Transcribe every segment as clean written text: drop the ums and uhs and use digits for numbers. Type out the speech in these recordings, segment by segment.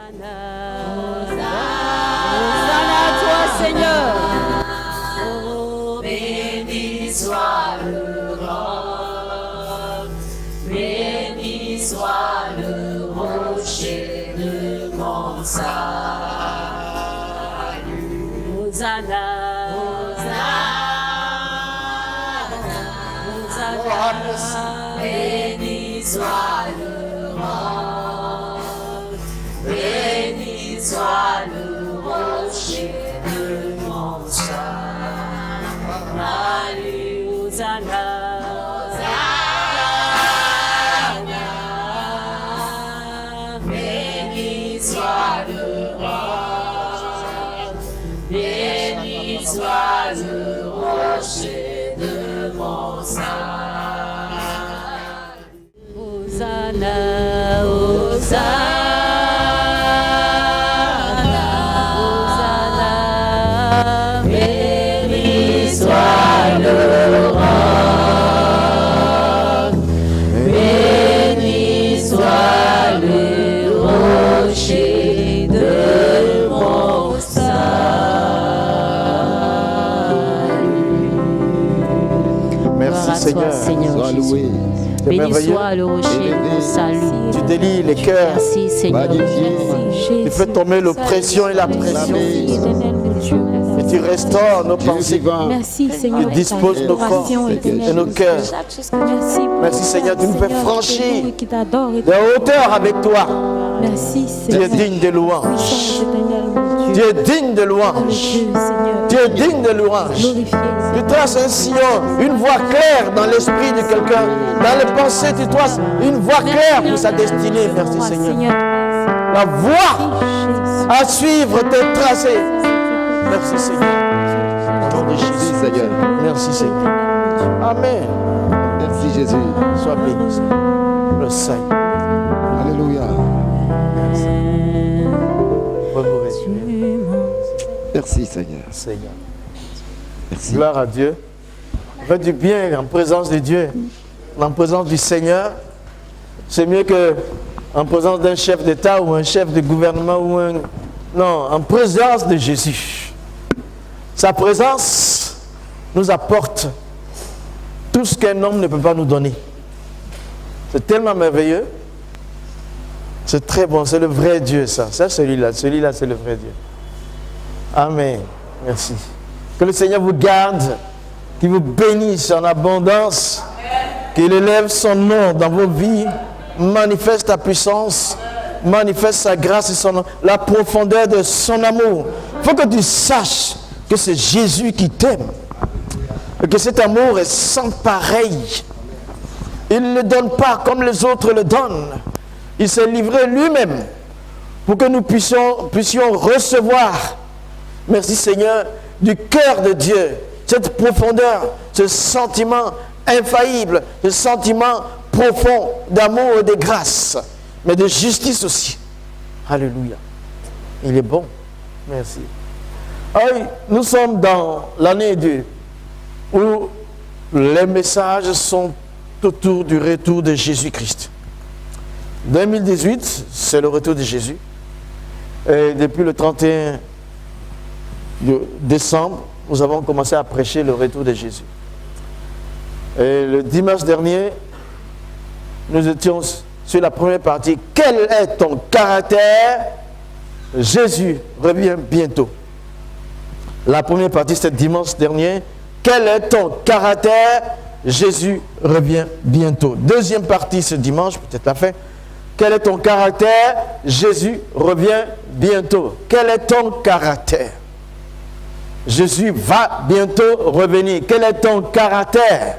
Hosanna à toi, Seigneur. Oh, béni soit le roc, béni soit le rocher de mon salut. Hosanna. Béni soit le roc, béni soit le rocher de mon salut. Hosanna. Béni soit le roc, béni soit le rocher de mon salut. Hosanna, Hosanna, Hosanna. Béni soit le roc, béni soit le rocher de mon salut. Merci Seigneur. Sois loué. Béni soit le rocher de mon salut. Tu délies les cœurs. Merci Seigneur. Tu fais tomber l'oppression et la pression. Et tu restaures nos pensées. Merci Seigneur. Tu disposes nos corps et nos cœurs. Merci Seigneur, tu nous fais franchir des hauteurs avec toi. Merci Tu es Seigneur. digne de louange. Tu es digne de louange. Tu es digne de louange. Tu traces un sillon, une voie claire dans l'esprit de quelqu'un. Dans les pensées, tu traces une voie claire pour sa destinée. Merci Seigneur. La voie à suivre t'est tracée. Merci Seigneur. Au nom de Jésus, Seigneur. Merci Seigneur. Amen. Merci Jésus. Sois béni, Seigneur. Le Saint. Alléluia. Merci Seigneur. Seigneur. Merci. Gloire à Dieu. Fais du bien en présence de Dieu, en présence du Seigneur. C'est mieux que en présence d'un chef d'État ou un chef de gouvernement ou un... Non, en présence de Jésus. Sa présence nous apporte tout ce qu'un homme ne peut pas nous donner. C'est tellement merveilleux. C'est très bon, c'est le vrai Dieu ça. C'est celui-là, c'est le vrai Dieu. Amen. Merci. Que le Seigneur vous garde, qu'il vous bénisse en abondance, qu'il élève son nom dans vos vies, manifeste ta puissance, manifeste sa grâce et la profondeur de son amour. Il faut que tu saches que c'est Jésus qui t'aime et que cet amour est sans pareil. Il ne le donne pas comme les autres le donnent. Il s'est livré lui-même pour que nous puissions recevoir, merci Seigneur, du cœur de Dieu, cette profondeur, ce sentiment infaillible, ce sentiment profond d'amour et de grâce, mais de justice aussi. Alléluia. Il est bon. Merci. Alors, nous sommes dans l'année 2 où les messages sont autour du retour de Jésus-Christ. 2018, c'est le retour de Jésus. Et depuis le 31 décembre, nous avons commencé à prêcher le retour de Jésus. Et le dimanche dernier, nous étions sur la première partie. Quel est ton caractère? Jésus revient bientôt. La première partie, c'était dimanche dernier. Quel est ton caractère? Jésus revient bientôt. Deuxième partie, ce dimanche, peut-être la fin. Quel est ton caractère? Jésus revient bientôt. Quel est ton caractère? Jésus va bientôt revenir. Quel est ton caractère?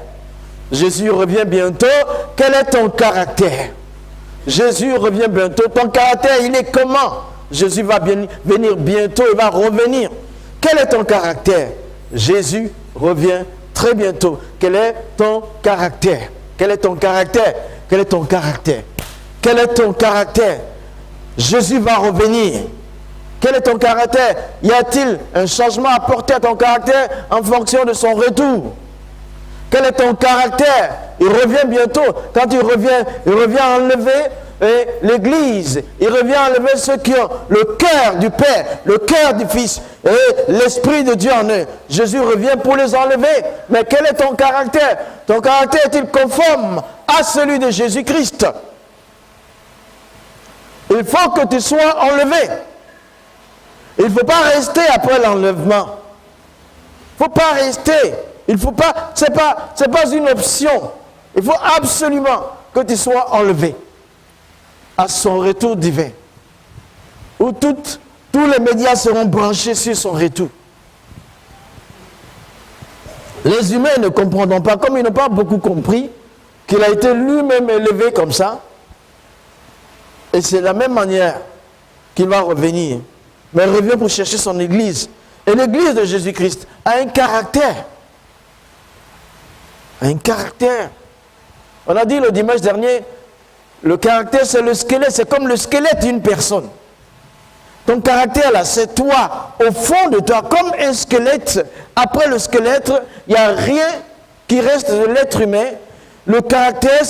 Jésus revient bientôt. Quel est ton caractère? Jésus revient bientôt. Ton caractère, il est comment? Jésus va venir bientôt, il va revenir. Quel est ton caractère? Jésus revient très bientôt. Quel est ton caractère? Quel est ton caractère? Quel est ton caractère? Quel est ton caractère? Jésus va revenir. Quel est ton caractère? Y a-t-il un changement à apporter à ton caractère en fonction de son retour? Quel est ton caractère? Il revient bientôt. Quand il revient enlever Et l'Église, il revient enlever ceux qui ont le cœur du Père, le cœur du Fils et l'Esprit de Dieu en eux. Jésus revient pour les enlever. Mais quel est ton caractère? Ton caractère est-il conforme à celui de Jésus-Christ? Il faut que tu sois enlevé. Il ne faut pas rester après l'enlèvement. Il ne faut pas rester. Il faut pas, c'est pas une option. Il faut absolument que tu sois enlevé à son retour divin. Où tous les médias seront branchés sur son retour. Les humains ne comprendront pas, comme ils n'ont pas beaucoup compris, qu'il a été lui-même élevé comme ça. Et c'est de la même manière qu'il va revenir. Mais il revient pour chercher son Église. Et l'Église de Jésus-Christ a un caractère. Un caractère. On a dit le dimanche dernier, le caractère c'est le squelette, c'est comme le squelette d'une personne. Ton caractère là, c'est toi, au fond de toi, comme un squelette. Après le squelette, il n'y a rien qui reste de l'être humain. Le caractère,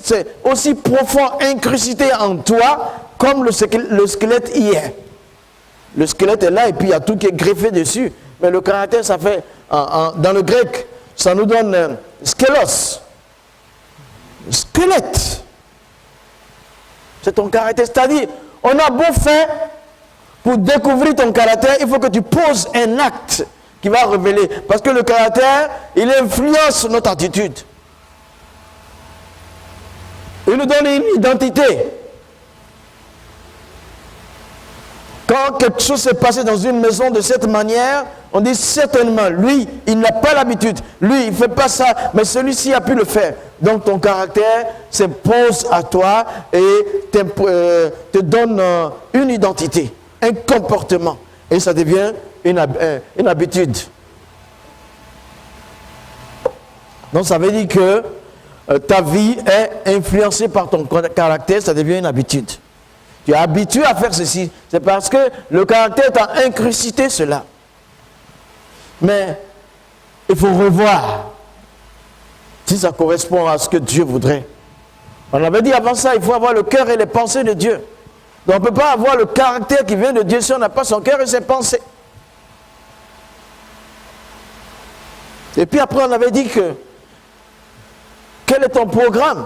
c'est aussi profond, incrusté en toi, comme le squelette y est. Le squelette est là et puis il y a tout qui est greffé dessus. Mais le caractère, ça fait, dans le grec, ça nous donne skelos. Squelette. C'est ton caractère. C'est-à-dire, on a beau faire pour découvrir ton caractère, il faut que tu poses un acte qui va révéler. Parce que le caractère, il influence notre attitude. Il nous donne une identité. Quand quelque chose s'est passé dans une maison de cette manière, on dit certainement, lui, il n'a pas l'habitude. Lui, il ne fait pas ça, mais celui-ci a pu le faire. Donc ton caractère s'impose à toi et te donne une identité, un comportement. Et ça devient une habitude. Donc ça veut dire que ta vie est influencée par ton caractère, ça devient une habitude. Tu es habitué à faire ceci. C'est parce que le caractère t'a incrusté cela. Mais il faut revoir si ça correspond à ce que Dieu voudrait. On avait dit avant ça, il faut avoir le cœur et les pensées de Dieu. Donc on ne peut pas avoir le caractère qui vient de Dieu si on n'a pas son cœur et ses pensées. Et puis après on avait dit que quel est ton programme?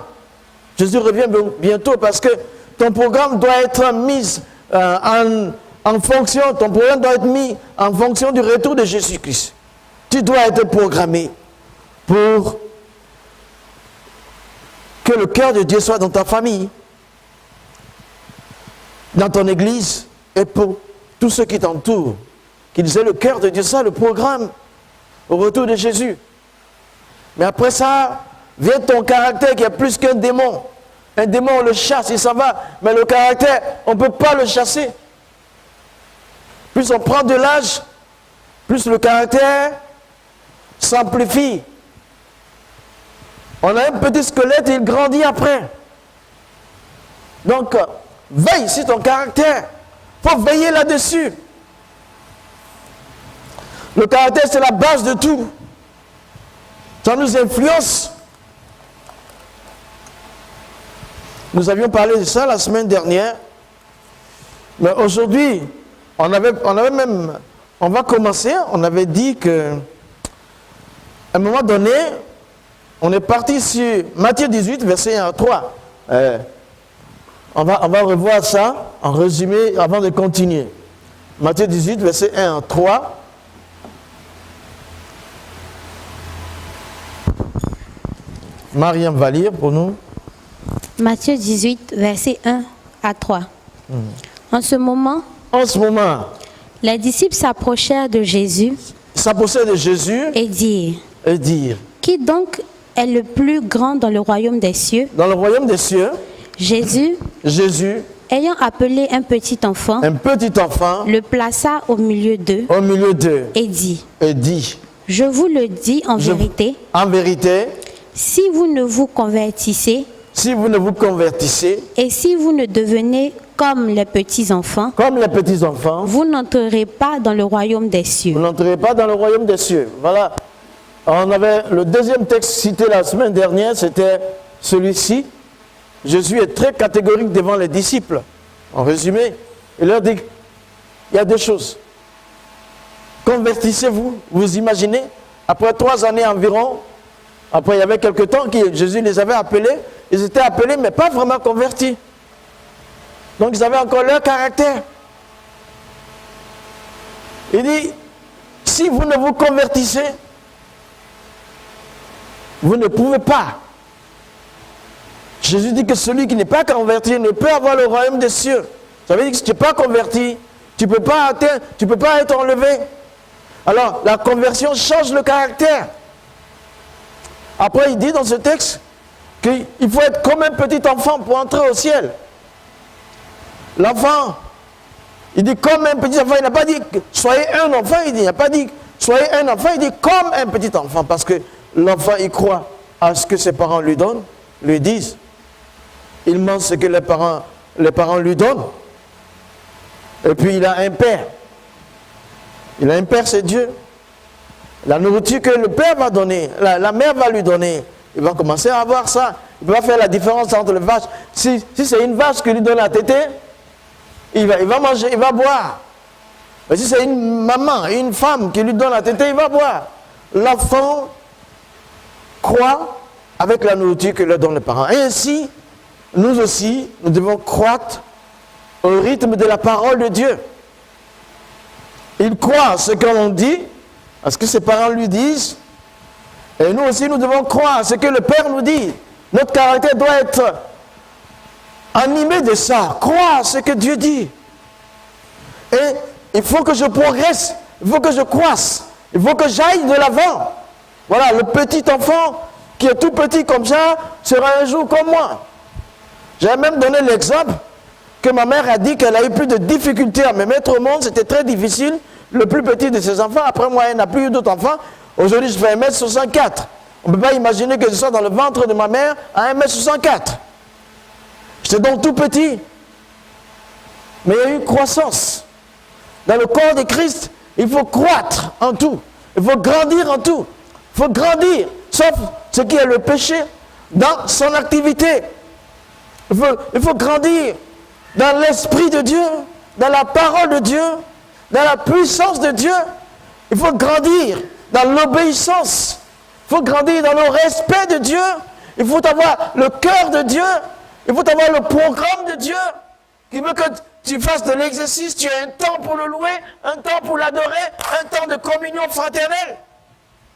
Jésus revient bientôt parce que ton programme doit être mis en fonction, ton programme doit être mis en fonction du retour de Jésus-Christ. Tu dois être programmé pour que le cœur de Dieu soit dans ta famille, dans ton église et pour tous ceux qui t'entourent. Qu'ils aient le cœur de Dieu, ça le programme au retour de Jésus. Mais après ça, vient ton caractère qui est plus qu'un démon. Un démon, on le chasse, il s'en va. Mais le caractère, on ne peut pas le chasser. Plus on prend de l'âge, plus le caractère s'amplifie. On a un petit squelette et il grandit après. Donc, veille sur ton caractère. Il faut veiller là-dessus. Le caractère, c'est la base de tout. Ça nous influence. Nous avions parlé de ça la semaine dernière. Mais aujourd'hui, on va commencer, on avait dit que à un moment donné, on est parti sur Matthieu 18, verset 1 à 3. On va revoir ça en résumé avant de continuer. Matthieu 18, verset 1 à 3. Mariam va lire pour nous. Matthieu 18, verset 1 à 3. En ce moment, les disciples s'approchèrent de Jésus et dirent, qui donc est le plus grand dans le royaume des cieux? Dans le royaume des cieux, Jésus, ayant appelé un petit enfant, le plaça au milieu d'eux, et dit, je vous le dis en vérité, si vous ne vous convertissez, et si vous ne devenez comme les petits enfants, vous n'entrerez pas dans le royaume des cieux. Voilà. On avait le deuxième texte cité la semaine dernière, c'était celui-ci. Jésus est très catégorique devant les disciples. En résumé, il leur dit, il y a deux choses. Convertissez-vous, vous imaginez, après 3 années environ, après il y avait quelque temps que Jésus les avait appelés, ils étaient appelés mais pas vraiment convertis. Donc ils avaient encore leur caractère. Il dit, si vous ne vous convertissez, vous ne pouvez pas. Jésus dit que celui qui n'est pas converti ne peut avoir le royaume des cieux. Ça veut dire que si tu n'es pas converti, tu ne peux pas atteindre, tu ne peux pas être enlevé. Alors, la conversion change le caractère. Après, il dit dans ce texte qu'il faut être comme un petit enfant pour entrer au ciel. L'enfant, il dit comme un petit enfant, il n'a pas dit soyez un enfant, il n'a pas dit soyez un enfant, il dit comme un petit enfant, parce que l'enfant, il croit à ce que ses parents lui donnent, lui disent. Il mange ce que les parents lui donnent. Et puis il a un père. Il a un père, c'est Dieu. La nourriture que le père va donner, la mère va lui donner, il va commencer à avoir ça. Il va faire la différence entre les vaches. Si c'est une vache qui lui donne la tétée, il va manger, il va boire. Mais si c'est une maman, une femme qui lui donne la tétée, il va boire. L'enfant croit avec la nourriture que leur donnent les parents. Et ainsi, nous aussi, nous devons croître au rythme de la parole de Dieu. Il croit à ce qu'on dit, à ce que ses parents lui disent. Et nous aussi, nous devons croire à ce que le Père nous dit. Notre caractère doit être animé de ça. Croire à ce que Dieu dit. Et il faut que je progresse. Il faut que je croisse. Il faut que j'aille de l'avant. Voilà, le petit enfant qui est tout petit comme ça sera un jour comme moi. J'ai même donné l'exemple que ma mère a dit qu'elle a eu plus de difficultés à me mettre au monde. C'était très difficile. Le plus petit de ses enfants, après moi, elle n'a plus eu d'autres enfants. Aujourd'hui, je fais 1m64. On ne peut pas imaginer que je sois dans le ventre de ma mère à 1m64. J'étais donc tout petit. Mais il y a eu croissance. Dans le corps de Christ, il faut croître en tout. Il faut grandir en tout. Il faut grandir, sauf ce qui est le péché, dans son activité. Il faut grandir dans l'esprit de Dieu, dans la parole de Dieu, dans la puissance de Dieu. Il faut grandir dans l'obéissance. Il faut grandir dans le respect de Dieu. Il faut avoir le cœur de Dieu. Il faut avoir le programme de Dieu qui veut que tu fasses de l'exercice. Tu as un temps pour le louer, un temps pour l'adorer, un temps de communion fraternelle.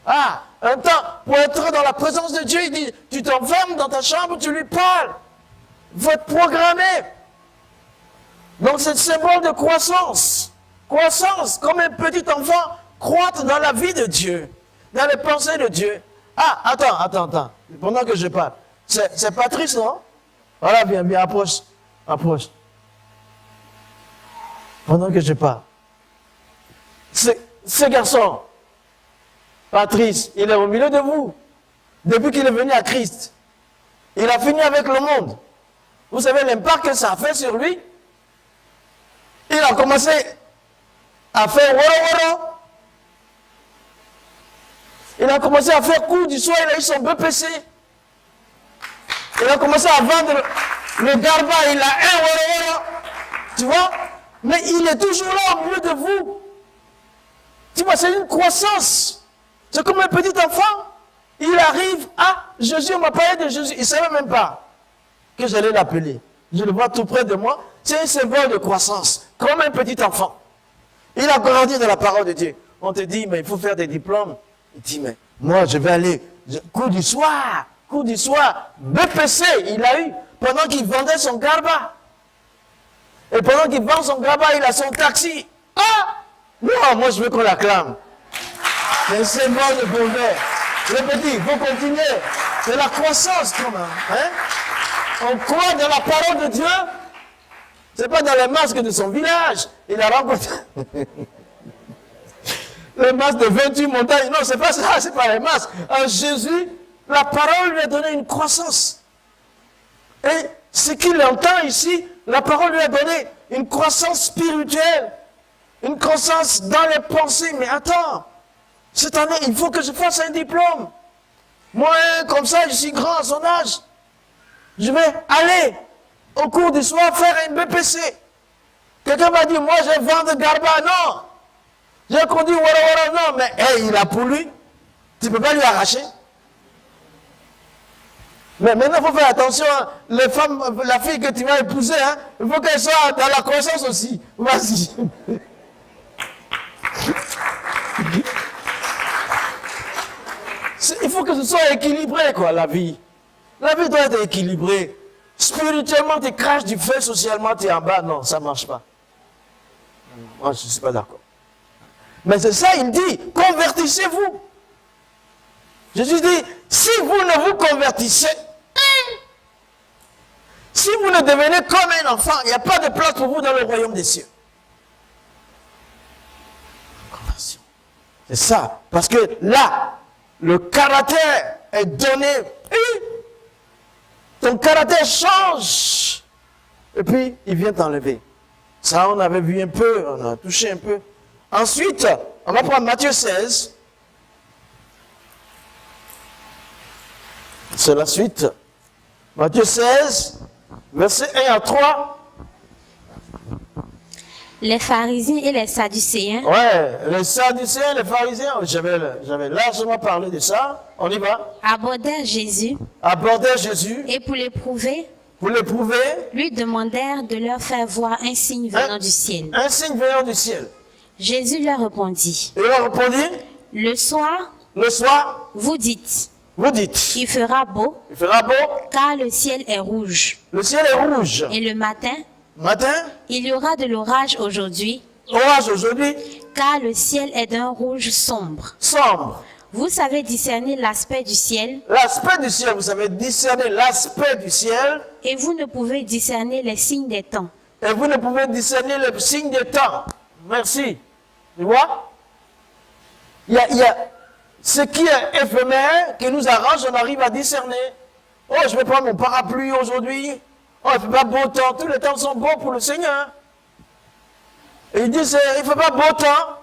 Ah, un temps pour être dans la présence de Dieu. Il dit, tu t'enfermes dans ta chambre, tu lui parles. Il faut être programmé. Donc c'est le symbole de croissance. Croissance, comme un petit enfant, croître dans la vie de Dieu, dans les pensées de Dieu. Ah, attends. Pendant que je parle. C'est Patrice, non? Voilà, viens, approche. Pendant que je parle. Ce garçon, Patrice, il est au milieu de vous. Depuis qu'il est venu à Christ. Il a fini avec le monde. Vous savez l'impact que ça a fait sur lui? Il a commencé à faire woro. Il a commencé à faire cours du soir, il a eu son BPC. Il a commencé à vendre le garba, il a un woro. Tu vois? Mais il est toujours là au milieu de vous. Tu vois, c'est une croissance. C'est comme un petit enfant. Il arrive, Jésus, on m'a parlé de Jésus. Il ne savait même pas que j'allais l'appeler. Je le vois tout près de moi. C'est un symbole de croissance, comme un petit enfant. Il a grandi dans la parole de Dieu. On te dit, mais il faut faire des diplômes. Il dit, mais moi, je vais aller. Cours du soir. BPC, il a eu pendant qu'il vendait son garba. Et pendant qu'il vend son garba, il a son taxi. Non, moi, je veux qu'on l'acclame. C'est un symbole de bonheur. Le petit, il faut continuer. C'est la croissance, quand même. Hein? On croit dans la parole de Dieu. Ce n'est pas dans les masques de son village. Il a rencontré les masques de 28 montagnes. Non, c'est pas ça, c'est pas les masques. En Jésus, la parole lui a donné une croissance. Et ce qu'il entend ici, la parole lui a donné une croissance spirituelle. Une croissance dans les pensées. Mais attends, cette année, il faut que je fasse un diplôme. Moi, comme ça, je suis grand à son âge. je vais aller au cours du soir faire un BPC. Quelqu'un m'a dit, moi je vais vendre Garba. Non. J'ai conduit Wara, non, mais hey, il a pour lui. Tu ne peux pas lui arracher. Mais maintenant, il faut faire attention. Hein. Les femmes, la fille que tu vas épouser, hein, il faut qu'elle soit dans la conscience aussi. Vas-y. Il faut que ce soit équilibré, quoi, la vie. La vie doit être équilibrée. Spirituellement, tu craches du feu, socialement, tu es en bas. Non, ça ne marche pas. Moi, je ne suis pas d'accord. Mais c'est ça, il dit, convertissez-vous. Jésus dit, si vous ne vous convertissez, si vous ne devenez comme un enfant, il n'y a pas de place pour vous dans le royaume des cieux. Conversion. C'est ça. Parce que là, le caractère est donné. Ton caractère change. Et puis, il vient t'enlever. Ça, on avait vu un peu, on a touché un peu. Ensuite, on va prendre Matthieu 16. C'est la suite. Matthieu 16, versets 1 à 3. Les pharisiens et les sadducéens. Ouais, les sadducéens, les pharisiens, j'avais largement parlé de ça. On y va. Abordèrent Jésus. Et pour l'éprouver, lui demandèrent de leur faire voir un signe venant du ciel. Un signe venant du ciel. Jésus leur répondit. Il leur répondit. Le soir, vous dites. Il fera beau. Car le ciel est rouge. Et le matin, il y aura de l'orage aujourd'hui. Car le ciel est d'un rouge sombre. Vous savez discerner l'aspect du ciel. Vous savez discerner l'aspect du ciel. Et vous ne pouvez discerner les signes des temps. Merci. Tu vois? Il y a ce qui est éphémère, qui nous arrange, on arrive à discerner. Oh, je vais prendre mon parapluie aujourd'hui. Oh, il ne fait pas beau temps. Tous les temps sont beaux pour le Seigneur. Et il dit, il ne fait pas beau temps.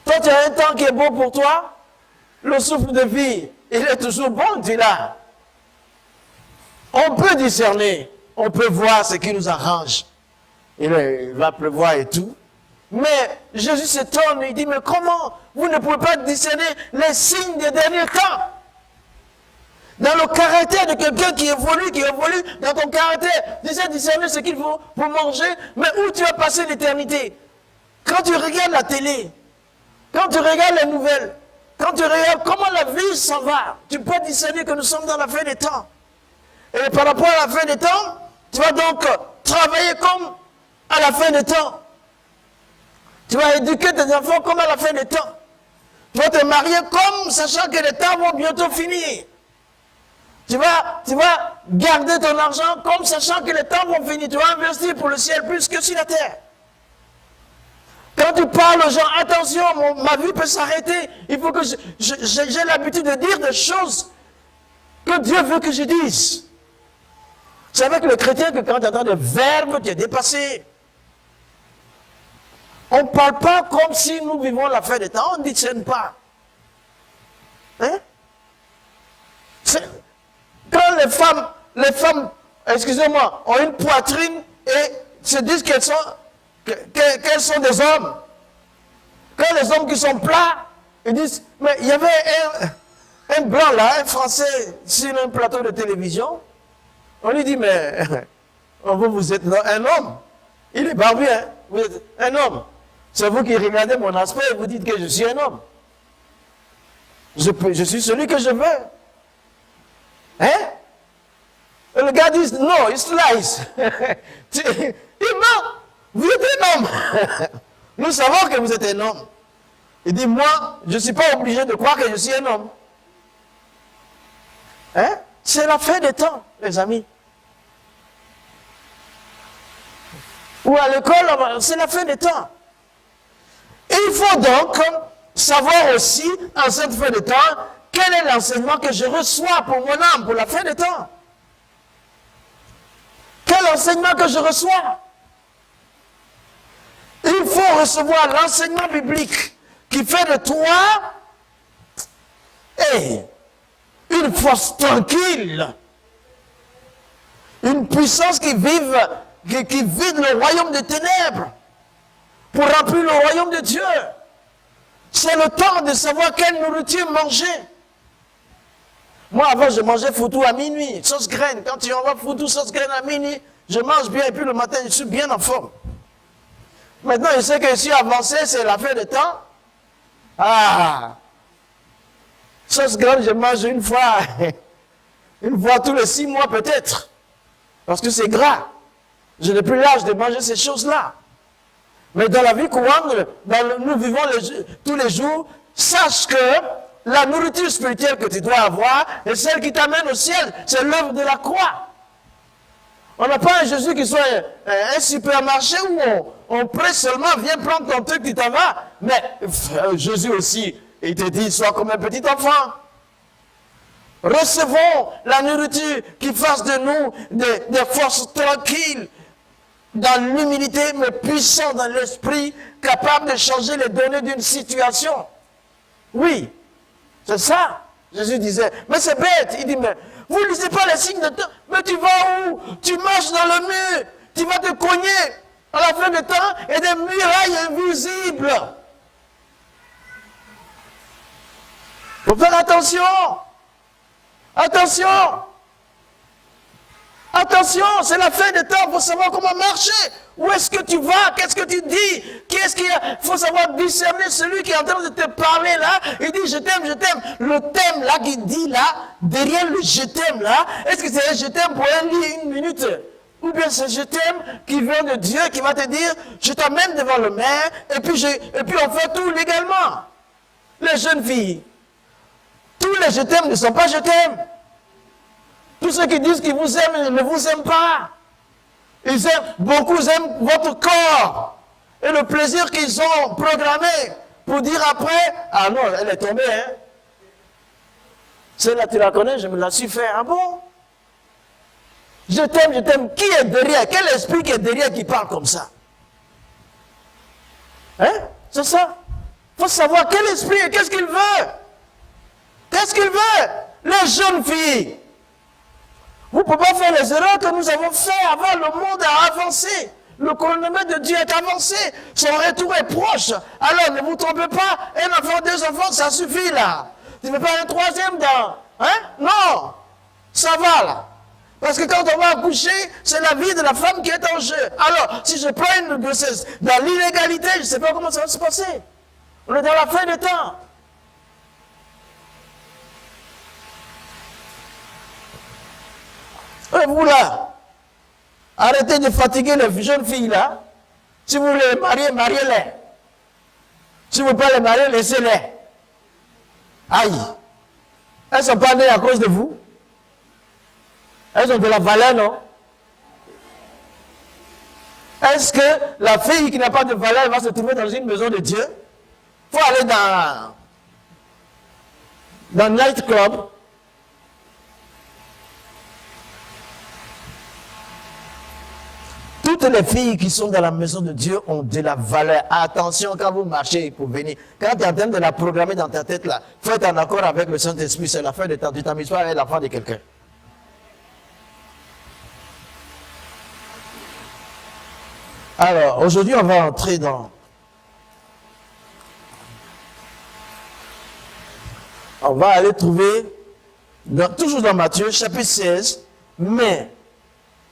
Toi, tu as un temps qui est beau pour toi. Le souffle de vie, il est toujours bon, tu l'as. On peut discerner. On peut voir ce qui nous arrange. Il va pleuvoir et tout. Mais Jésus s'étonne, il dit, mais comment vous ne pouvez pas discerner les signes des derniers temps? Dans le caractère de quelqu'un qui évolue dans ton caractère, tu sais discerner ce qu'il faut pour manger, mais où tu vas passer l'éternité? Quand tu regardes la télé, quand tu regardes les nouvelles, quand tu regardes comment la vie s'en va, tu peux discerner que nous sommes dans la fin des temps. Et par rapport à la fin des temps, tu vas donc travailler comme à la fin des temps. Tu vas éduquer tes enfants comme à la fin des temps. Tu vas te marier comme sachant que les temps vont bientôt finir. Tu vas garder ton argent comme sachant que les temps vont finir. Tu vas investir pour le ciel plus que sur la terre. Quand tu parles aux gens, attention, ma vie peut s'arrêter. Il faut que j'ai l'habitude de dire des choses que Dieu veut que je dise. C'est avec le chrétien que quand tu entends des verbes, tu es dépassé. On ne parle pas comme si nous vivons la fin des temps, on ne discerne pas. Hein? Quand les femmes, excusez-moi, ont une poitrine et se disent qu'elles sont des hommes. Quand les hommes qui sont plats, ils disent, mais il y avait un blanc là, un Français, sur un plateau de télévision. On lui dit, mais vous êtes un homme. Il est barbu, hein? Vous êtes un homme. C'est vous qui regardez mon aspect et vous dites que je suis un homme. Je suis celui que je veux. Hein? Et le gars dit, non, il slice. Il ment. Vous êtes un homme. Nous savons que vous êtes un homme. Il dit, moi, je ne suis pas obligé de croire que je suis un homme. Hein? C'est la fin des temps, les amis. Ou à l'école, c'est la fin des temps. Et il faut donc savoir aussi, en cette fin de temps, quel est l'enseignement que je reçois pour mon âme, pour la fin des temps. Quel enseignement que je reçois? Il faut recevoir l'enseignement biblique qui fait de toi une force tranquille. Une puissance qui vide le royaume des ténèbres pour remplir le royaume de Dieu. C'est le temps de savoir quelle nourriture manger. Moi, avant, je mangeais foutou à minuit, sauce graine. Quand tu envoies foutou, sauce graine à minuit, je mange bien et puis le matin, je suis bien en forme. Maintenant, je sais que je suis avancé, c'est la fin de temps. Ah! Sauce graine, je mange une fois tous les 6 mois peut-être. Parce que c'est gras. Je n'ai plus l'âge de manger ces choses-là. Mais dans la vie courante, nous vivons tous les jours, sache que la nourriture spirituelle que tu dois avoir est celle qui t'amène au ciel. C'est l'œuvre de la croix. On n'a pas un Jésus qui soit un supermarché où on presse seulement, viens prendre ton truc, tu t'en vas. Mais Jésus aussi, il te dit, sois comme un petit enfant. Recevons la nourriture qui fasse de nous des forces tranquilles, dans l'humilité, mais puissants dans l'esprit, capables de changer les données d'une situation. Oui, c'est ça. Jésus disait, mais c'est bête. Il dit, mais vous ne lisez pas les signes de temps. Mais tu vas où? Tu marches dans le mur. Tu vas te cogner à la fin de temps et des murailles invisibles. Il faut faire attention. Attention. Attention, c'est la fin des temps, il faut savoir comment marcher. Où est-ce que tu vas? Qu'est-ce que tu dis? Il faut savoir discerner celui qui est en train de te parler là. Il dit je t'aime, je t'aime. Le thème là qu'il dit là, derrière le je t'aime là, est-ce que c'est un je t'aime pour une minute? Ou bien c'est je t'aime qui vient de Dieu, qui va te dire je t'amène devant le maire et puis on fait tout légalement. Les jeunes filles, tous les je t'aime ne sont pas je t'aime. Tous ceux qui disent qu'ils vous aiment ne vous aiment pas. Beaucoup aiment votre corps et le plaisir qu'ils ont programmé pour dire après, ah non, elle est tombée, hein. Celle-là, tu la connais, je me la suis fait. Ah bon? Je t'aime, je t'aime. Qui est derrière? Quel esprit qui est derrière qui parle comme ça? Hein? C'est ça. Il faut savoir quel esprit, qu'est-ce qu'il veut? Qu'est-ce qu'il veut? Les jeunes filles. Vous ne pouvez pas faire les erreurs que nous avons faites avant. Le monde a avancé. Le chronomètre de Dieu est avancé. Son retour est proche. Alors ne vous trompez pas. Un enfant, 2 enfants, ça suffit là. Tu ne veux pas un 3e dans. Hein? Non. Ça va là. Parce que quand on va accoucher, c'est la vie de la femme qui est en jeu. Alors, si je prends une grossesse dans l'illégalité, je ne sais pas comment ça va se passer. On est dans la fin des temps. Et vous là, arrêtez de fatiguer les jeunes filles là. Si vous voulez les marier, mariez-les. Si vous ne voulez pas les marier, laissez-les. Aïe. Elles ne sont pas nées à cause de vous. Elles ont de la valeur, non? Est-ce que la fille qui n'a pas de valeur va se trouver dans une maison de Dieu? Il faut aller dans le nightclub. Toutes les filles qui sont dans la maison de Dieu ont de la valeur. Attention quand vous marchez pour venir. Quand tu es en train de la programmer dans ta tête là, il faut être en accord avec le Saint-Esprit. C'est la fin de temps. Tu t'amuses pas avec l'enfant de quelqu'un. Alors, aujourd'hui, on va entrer dans... On va aller trouver, toujours dans Matthieu, chapitre 16, mais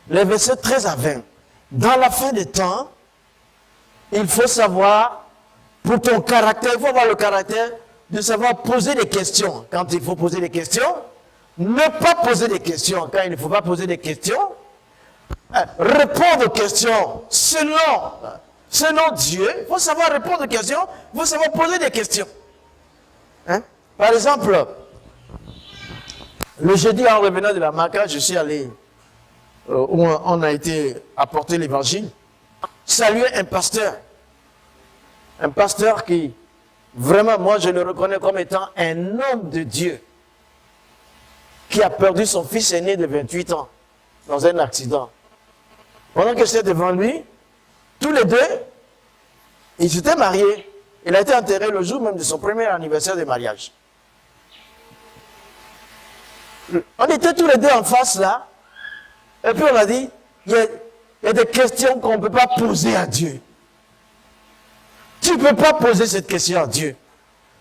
les versets 13 à 20. Dans la fin des temps, il faut savoir, pour ton caractère, il faut avoir le caractère de savoir poser des questions. Quand il faut poser des questions, ne pas poser des questions. Quand il ne faut pas poser des questions, répondre aux questions selon Dieu. Il faut savoir répondre aux questions, il faut savoir poser des questions. Hein? Par exemple, le jeudi en revenant de la Maca, je suis allé où on a été apporter l'évangile, saluer un pasteur. Un pasteur qui, vraiment, moi je le reconnais comme étant un homme de Dieu, qui a perdu son fils aîné de 28 ans dans un accident. Pendant que j'étais devant lui, tous les deux, ils s'étaient mariés. Il a été enterré le jour même de son premier anniversaire de mariage. On était tous les deux en face là. Et puis on a dit, il y a des questions qu'on ne peut pas poser à Dieu. Tu ne peux pas poser cette question à Dieu.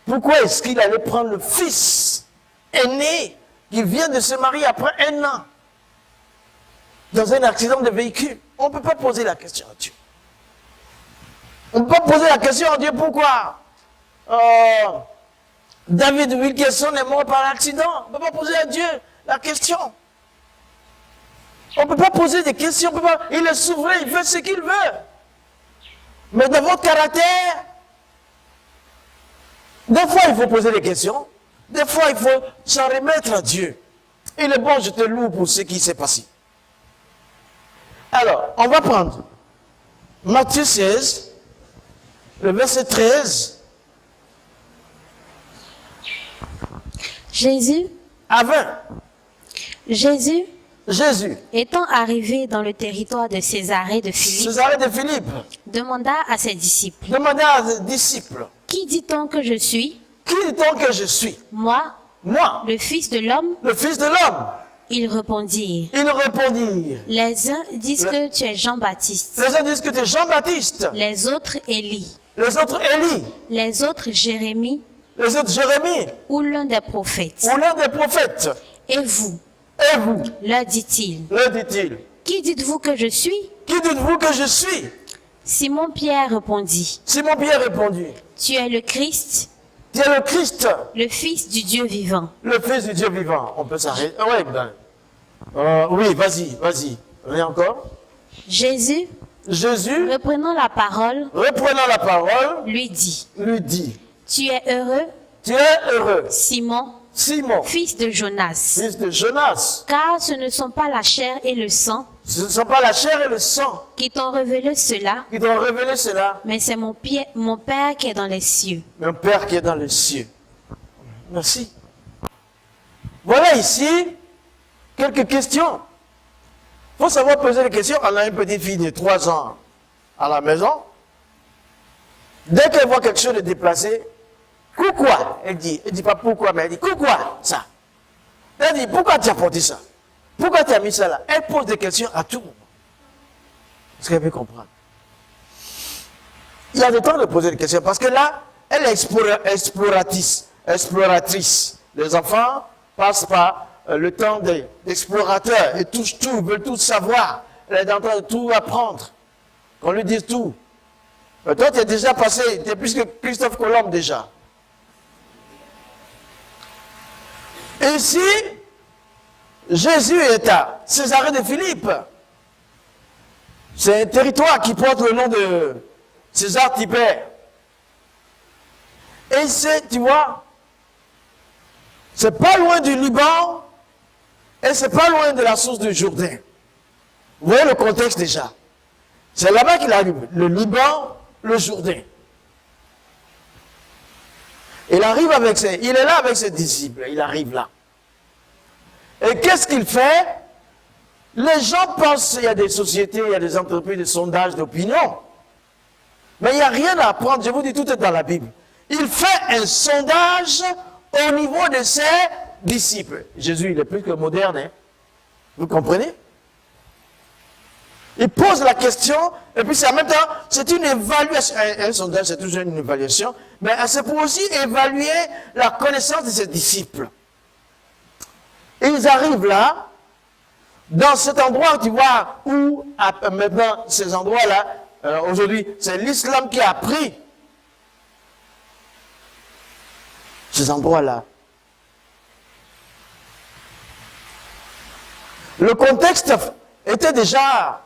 Pourquoi est-ce qu'il allait prendre le fils aîné qui vient de se marier après 1 an dans un accident de véhicule? On ne peut pas poser la question à Dieu. On ne peut pas poser la question à Dieu pourquoi David Wilkerson est mort par accident. On ne peut pas poser à Dieu la question. On ne peut pas poser des questions. On peut pas, il est souverain, il fait ce qu'il veut. Mais dans votre caractère, des fois il faut poser des questions. Des fois il faut s'en remettre à Dieu. Il est bon, je te loue pour ce qui s'est passé. Alors, on va prendre Matthieu 16, le verset 13. Jésus, à 20. Jésus, étant arrivé dans le territoire de Césarée de Philippe, demanda à ses disciples, qui dit-on que je suis? Moi, le Fils de l'homme? Ils répondirent. Les uns disent que tu es Jean-Baptiste. Les autres Élie. Les autres Jérémie. Ou l'un des prophètes. Et vous, leur dit-il, qui dites-vous que je suis? Simon Pierre répondit, tu es le Christ, le Fils du Dieu vivant. On peut s'arrêter. Oui, vas-y. Rien encore. Jésus, reprenant la parole, lui dit, tu es heureux, Simon, fils de Jonas. Car ce ne sont pas la chair et le sang qui t'ont révélé cela, mais c'est mon Père qui est dans les cieux. Merci. Voilà ici quelques questions. Il faut savoir poser des questions. On a une petite fille de 3 ans à la maison. Dès qu'elle voit quelque chose de déplacé, pourquoi? Elle dit pas pourquoi, mais elle dit pourquoi ça? Elle dit pourquoi tu as porté ça? Pourquoi tu as mis ça là? Elle pose des questions à tout moment. Est-ce qu'elle veut comprendre? Il y a le temps de poser des questions parce que là, elle est exploratrice. Les enfants passent par le temps d'explorateurs et touchent tout, veulent tout savoir. Elle est en train de tout apprendre. Qu'on lui dise tout. Mais toi, tu es déjà passé, tu es plus que Christophe Colomb déjà. Ici, Jésus est à Césarée de Philippe. C'est un territoire qui porte le nom de César Tibère. Et c'est, tu vois, c'est pas loin du Liban et c'est pas loin de la source du Jourdain. Vous voyez le contexte déjà. C'est là-bas qu'il arrive, le Liban, le Jourdain. Il est là avec ses disciples, il arrive là. Et qu'est-ce qu'il fait? Les gens pensent qu'il y a des sociétés, il y a des entreprises de sondage d'opinion. Mais il n'y a rien à apprendre, je vous dis, tout est dans la Bible. Il fait un sondage au niveau de ses disciples. Jésus, il est plus que moderne, hein? Vous comprenez? Il pose la question, et puis en même temps, c'est une évaluation. Un sondage, c'est toujours une évaluation, mais c'est pour aussi évaluer la connaissance de ses disciples. Et ils arrivent là, dans cet endroit, tu vois, où maintenant, ces endroits-là, aujourd'hui, c'est l'islam qui a pris ces endroits-là. Le contexte était déjà,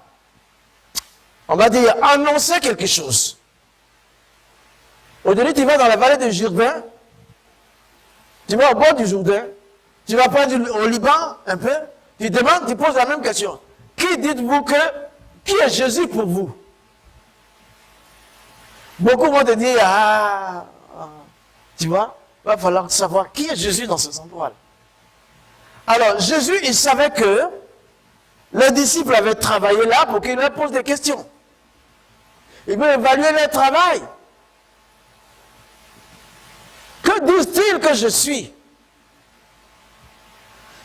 on va dire, annonçait quelque chose. Aujourd'hui, tu vas dans la vallée du Jourdain, tu vas au bord du Jourdain, tu vas pas au Liban un peu, tu demandes, tu poses la même question. Qui dites-vous qui est Jésus pour vous? Beaucoup vont te dire, tu vois, il va falloir savoir qui est Jésus dans ces endroits-là. Alors, Jésus, il savait que les disciples avaient travaillé là pour qu'il leur pose des questions. Il veut évaluer leur travail. Que disent-ils que je suis?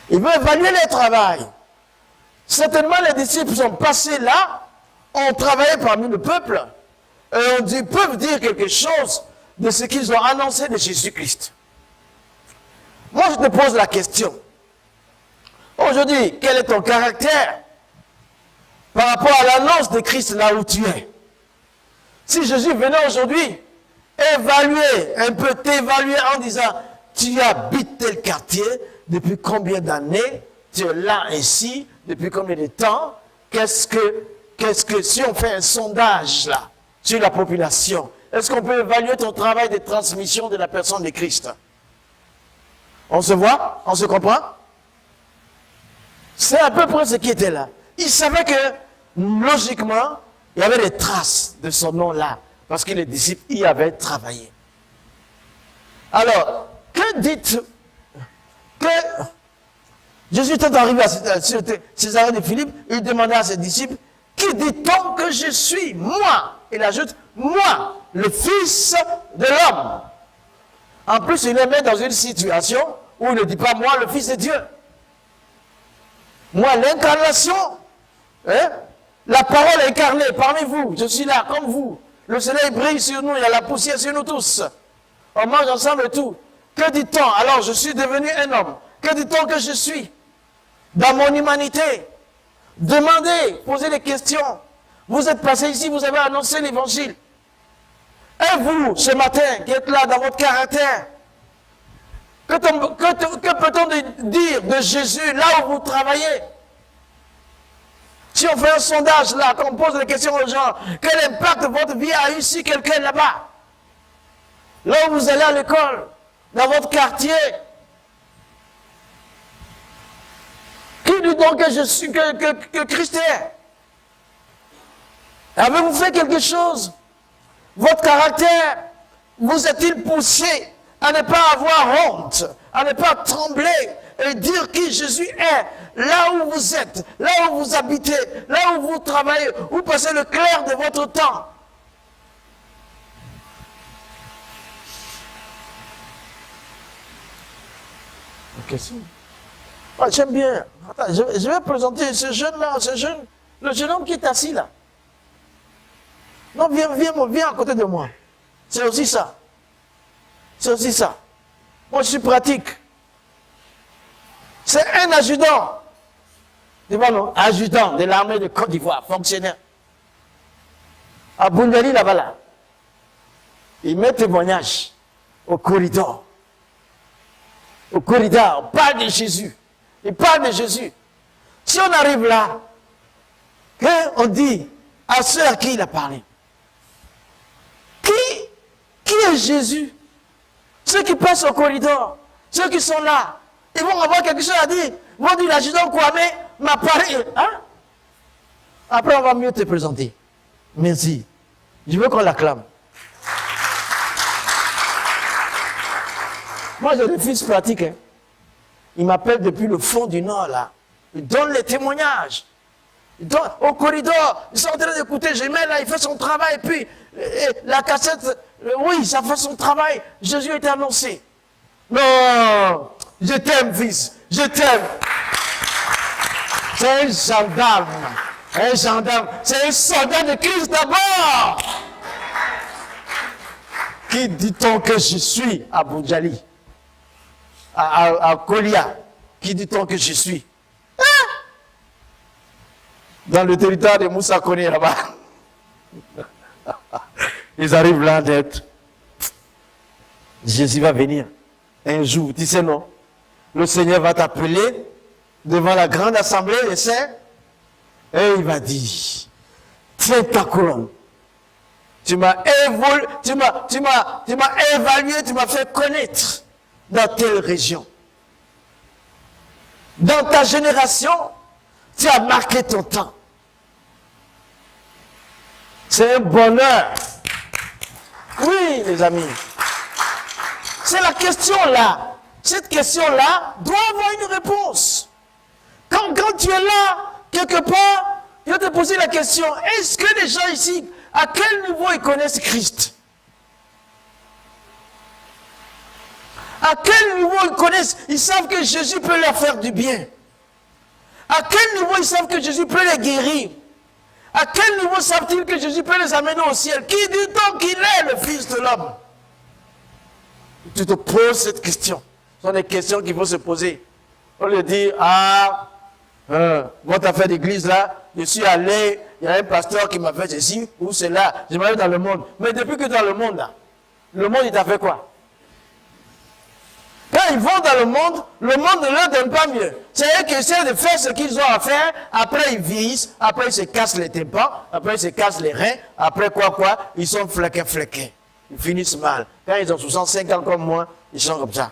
Il veut évaluer leur travail. Certainement, les disciples sont passés là, ont travaillé parmi le peuple, et peuvent dire quelque chose de ce qu'ils ont annoncé de Jésus-Christ. Moi, je te pose la question. Aujourd'hui, quel est ton caractère par rapport à l'annonce de Christ là où tu es? Si Jésus venait aujourd'hui évaluer, un peu t'évaluer en disant, tu habites tel quartier, depuis combien d'années, tu es là ainsi, depuis combien de temps, qu'est-ce que si on fait un sondage là, sur la population, est-ce qu'on peut évaluer ton travail de transmission de la personne de Christ? On se voit? On se comprend? C'est à peu près ce qui était là. Il savait que, logiquement, il y avait des traces de son nom là, parce que les disciples y avaient travaillé. Alors, que dites que Jésus est arrivé à Césarée de Philippe, il demandait à ses disciples, qui dit-on que je suis? Moi. Il ajoute, moi, le Fils de l'homme. En plus, il les met dans une situation où il ne dit pas moi, le Fils de Dieu. Moi, l'incarnation, hein? La parole incarnée parmi vous, je suis là comme vous. Le soleil brille sur nous, il y a la poussière sur nous tous. On mange ensemble et tout. Que dit-on? Alors, je suis devenu un homme. Que dit-on que je suis? Dans mon humanité. Demandez, posez des questions. Vous êtes passé ici, vous avez annoncé l'évangile. Et vous, ce matin, qui êtes là dans votre caractère, que peut-on dire de Jésus là où vous travaillez? Si on fait un sondage là, qu'on pose des questions aux gens, quel impact votre vie a eu si quelqu'un là-bas? Là où vous allez à l'école, dans votre quartier. Qui dit donc que je suis, que Christ est? Avez-vous fait quelque chose? Votre caractère vous est-il poussé à ne pas avoir honte, à ne pas trembler et dire qui Jésus est, là où vous êtes, là où vous habitez, là où vous travaillez, où passez le clair de votre temps? Question. Ah, j'aime bien. Attends, je vais présenter ce jeune-là, le jeune homme qui est assis là. Non, viens à côté de moi. C'est aussi ça. C'est aussi ça. Moi, je suis pratique. C'est un adjudant. Tu vois, non? Adjudant de l'armée de Côte d'Ivoire, fonctionnaire. À Boundali, là-bas, là. Il met témoignage au corridor. Au corridor, on parle de Jésus. Il parle de Jésus. Si on arrive là, on dit à ceux à qui il a parlé, qui est Jésus? Ceux qui passent au corridor, ceux qui sont là, ils vont avoir quelque chose à dire. Ils vont dire, l'adjudant Kwame m'a parlé. Hein? Après, on va mieux te présenter. Merci. Je veux qu'on l'acclame. Moi, j'ai des fils pratiques. Hein. Ils m'appellent depuis le fond du Nord, là. Ils donnent les témoignages. Au corridor, ils sont en train d'écouter. Je mets là, il fait son travail. Et puis, la cassette, oui, ça fait son travail. Jésus a été annoncé. Non, je t'aime, fils. Je t'aime. C'est un gendarme. Un gendarme. C'est un soldat de Christ d'abord. Qui dit-on que je suis à Boundjali? À Kolia? Qui dit-on que je suis? Dans le territoire de Moussa Kone là-bas. Ils arrivent là d'être. Jésus va venir. Un jour, tu sais non? Le Seigneur va t'appeler devant la grande assemblée des saints et il va dire, tiens ta couronne. Tu m'as évalué, tu m'as fait connaître dans telle région. Dans ta génération, tu as marqué ton temps. C'est un bonheur. Oui, les amis. C'est la question là. Cette question-là doit avoir une réponse. Quand tu es là, quelque part, je vais te poser la question, est-ce que les gens ici, à quel niveau ils connaissent Christ? À quel niveau ils connaissent, ils savent que Jésus peut leur faire du bien? À quel niveau ils savent que Jésus peut les guérir? À quel niveau savent-ils que Jésus peut les amener au ciel? Qui dit donc qu'il est le Fils de l'homme? Tu te poses cette question. Ce sont des questions qu'il faut se poser. On lui dit, votre affaire d'église là, je suis allé, il y a un pasteur qui m'a fait ceci ou cela, je m'allais dans le monde. Mais depuis que dans le monde là, le monde il t'a fait quoi? Quand ils vont dans le monde ne leur donne pas mieux. C'est eux qui essaient de faire ce qu'ils ont à faire, après ils vieillissent, après ils se cassent les tympans, après ils se cassent les reins, après quoi, ils sont flequés. Ils finissent mal. Quand ils ont 65 ans comme moi, ils sont comme ça.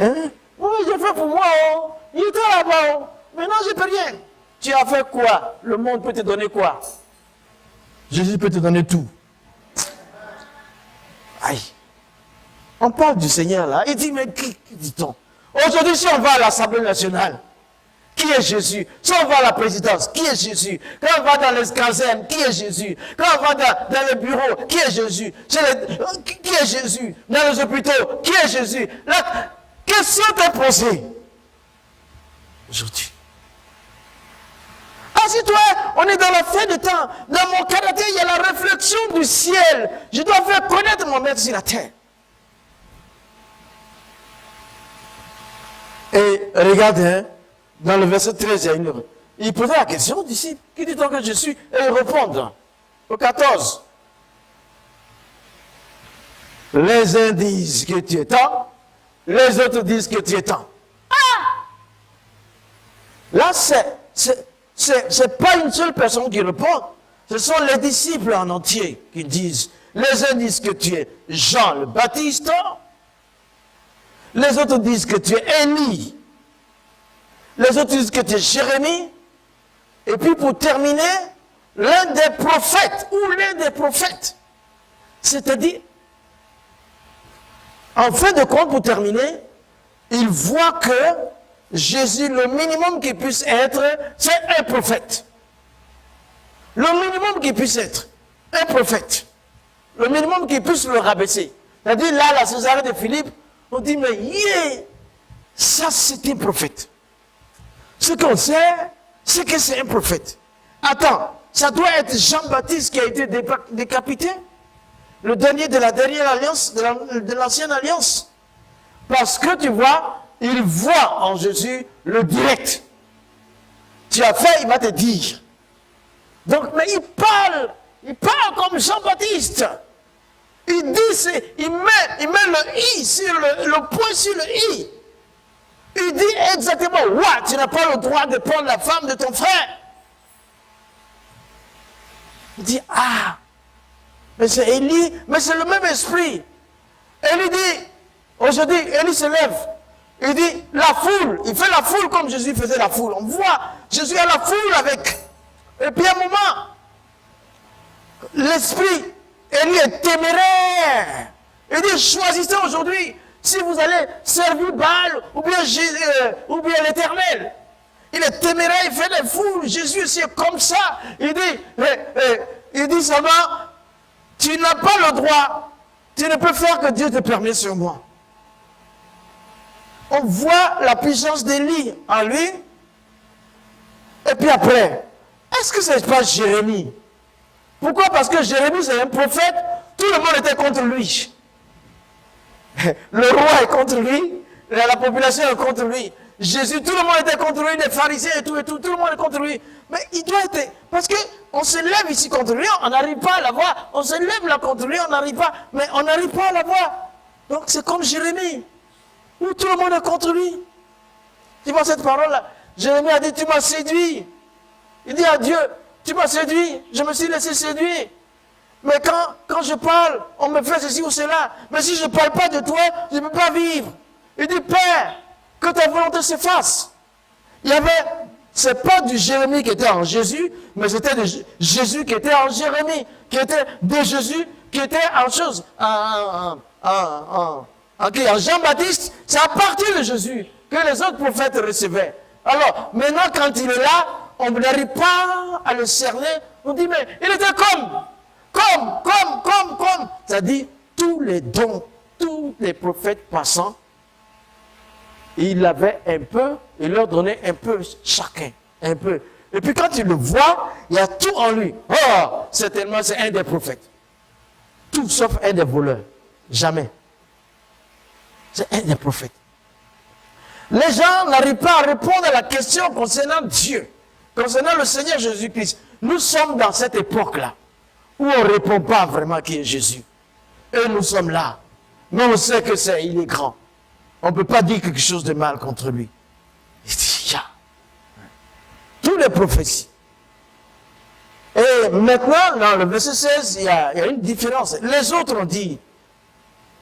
Hein? Oui, j'ai fait pour moi, oh. Il était là-bas, oh. Maintenant, je ne peux rien. Tu as fait quoi? Le monde peut te donner quoi? Jésus peut te donner tout. Aïe. On parle du Seigneur là. Il dit, mais qui dit-on? Aujourd'hui, si on va à l'Assemblée nationale, qui est Jésus? Si on va à la présidence, qui est Jésus? Quand on va dans les caserne, qui est Jésus? Quand on va dans les bureaux, qui est Jésus? Qui est Jésus? Dans les hôpitaux, qui est Jésus? La question t'est posée aujourd'hui. Assis-toi, on est dans la fin de temps. Dans mon caractère, il y a la réflexion du ciel. Je dois faire connaître mon maître sur la terre. Et regardez, dans le verset 13, il posait la question aux disciples, qui dit donc que je suis? Et ils répondent, au 14. Les uns disent que tu es temps, les autres disent que tu es temps. Là, c'est pas une seule personne qui répond, ce sont les disciples en entier qui disent. Les uns disent que tu es Jean le Baptiste, les autres disent que tu es Élie. Les autres disent que tu es Jérémie. Et puis pour terminer, l'un des prophètes ou l'un des prophètes. C'est-à-dire, en fin de compte, pour terminer, il voit que Jésus, le minimum qu'il puisse être, c'est un prophète. Le minimum qu'il puisse être, un prophète. Le minimum qu'il puisse le rabaisser. C'est-à-dire, là, la Césarée de Philippe, on dit, mais ça c'est un prophète. Ce qu'on sait, c'est que c'est un prophète. Attends, ça doit être Jean-Baptiste qui a été décapité? Le dernier de la dernière alliance, de l'ancienne alliance. Parce que tu vois, il voit en Jésus le direct. Tu as fait, il va te dire. Donc, mais il parle comme Jean-Baptiste. Il dit, il met le i sur le point sur le i. Il dit exactement, ouais, tu n'as pas le droit de prendre la femme de ton frère. Il dit, mais c'est Élie, mais c'est le même esprit. Élie dit, aujourd'hui, Élie se lève. Il dit, la foule, il fait la foule comme Jésus faisait la foule. On voit Jésus à la foule avec. Et puis à un moment, l'esprit, Élie est téméraire. Il dit, choisissez aujourd'hui si vous allez servir Baal ou bien l'Éternel. Il est téméraire, il fait les foules. Jésus aussi est comme ça. Il dit seulement, tu n'as pas le droit. Tu ne peux faire que Dieu te permet sur moi. On voit la puissance d'Élie en lui. Et puis après, est-ce que ce n'est pas Jérémie? Pourquoi? Parce que Jérémie, c'est un prophète. Tout le monde était contre lui. Le roi est contre lui. La population est contre lui. Jésus, tout le monde était contre lui. Les pharisiens et tout. Tout le monde est contre lui. Mais il doit être... Parce qu'on se lève ici contre lui, on n'arrive pas à la voir. On se lève là contre lui, on n'arrive pas. Mais on n'arrive pas à la voir. Donc c'est comme Jérémie. Où tout le monde est contre lui. Tu vois cette parole-là? Jérémie a dit, tu m'as séduit. Il dit à Dieu, tu m'as séduit. Je me suis laissé séduire. Mais quand je parle, on me fait ceci ou cela. Mais si je ne parle pas de toi, je ne peux pas vivre. Il dit, Père, que ta volonté se fasse. Il y avait, c'est pas du Jérémie qui était en Jésus, mais c'était de Jésus qui était en Jérémie, qui était de Jésus, qui était en chose, en Jean-Baptiste. C'est à partir de Jésus que les autres prophètes recevaient. Alors, maintenant, quand il est là, on n'arrive pas à le cerner. On dit, mais il était comme. C'est-à-dire, tous les dons, tous les prophètes passants, Il avait un peu, il leur donnait un peu chacun, un peu. Et puis quand il le voit, il y a tout en lui. Oh, certainement c'est un des prophètes. Tout sauf un des voleurs. Jamais. C'est un des prophètes. Les gens n'arrivent pas à répondre à la question concernant Dieu, concernant le Seigneur Jésus-Christ. Nous sommes dans cette époque-là, où on ne répond pas vraiment qui est Jésus. Et nous sommes là. Mais on sait que il est grand. On ne peut pas dire quelque chose de mal contre lui. Il y a tous les prophéties. Et maintenant, dans le verset 16, il y a une différence. Les autres ont dit,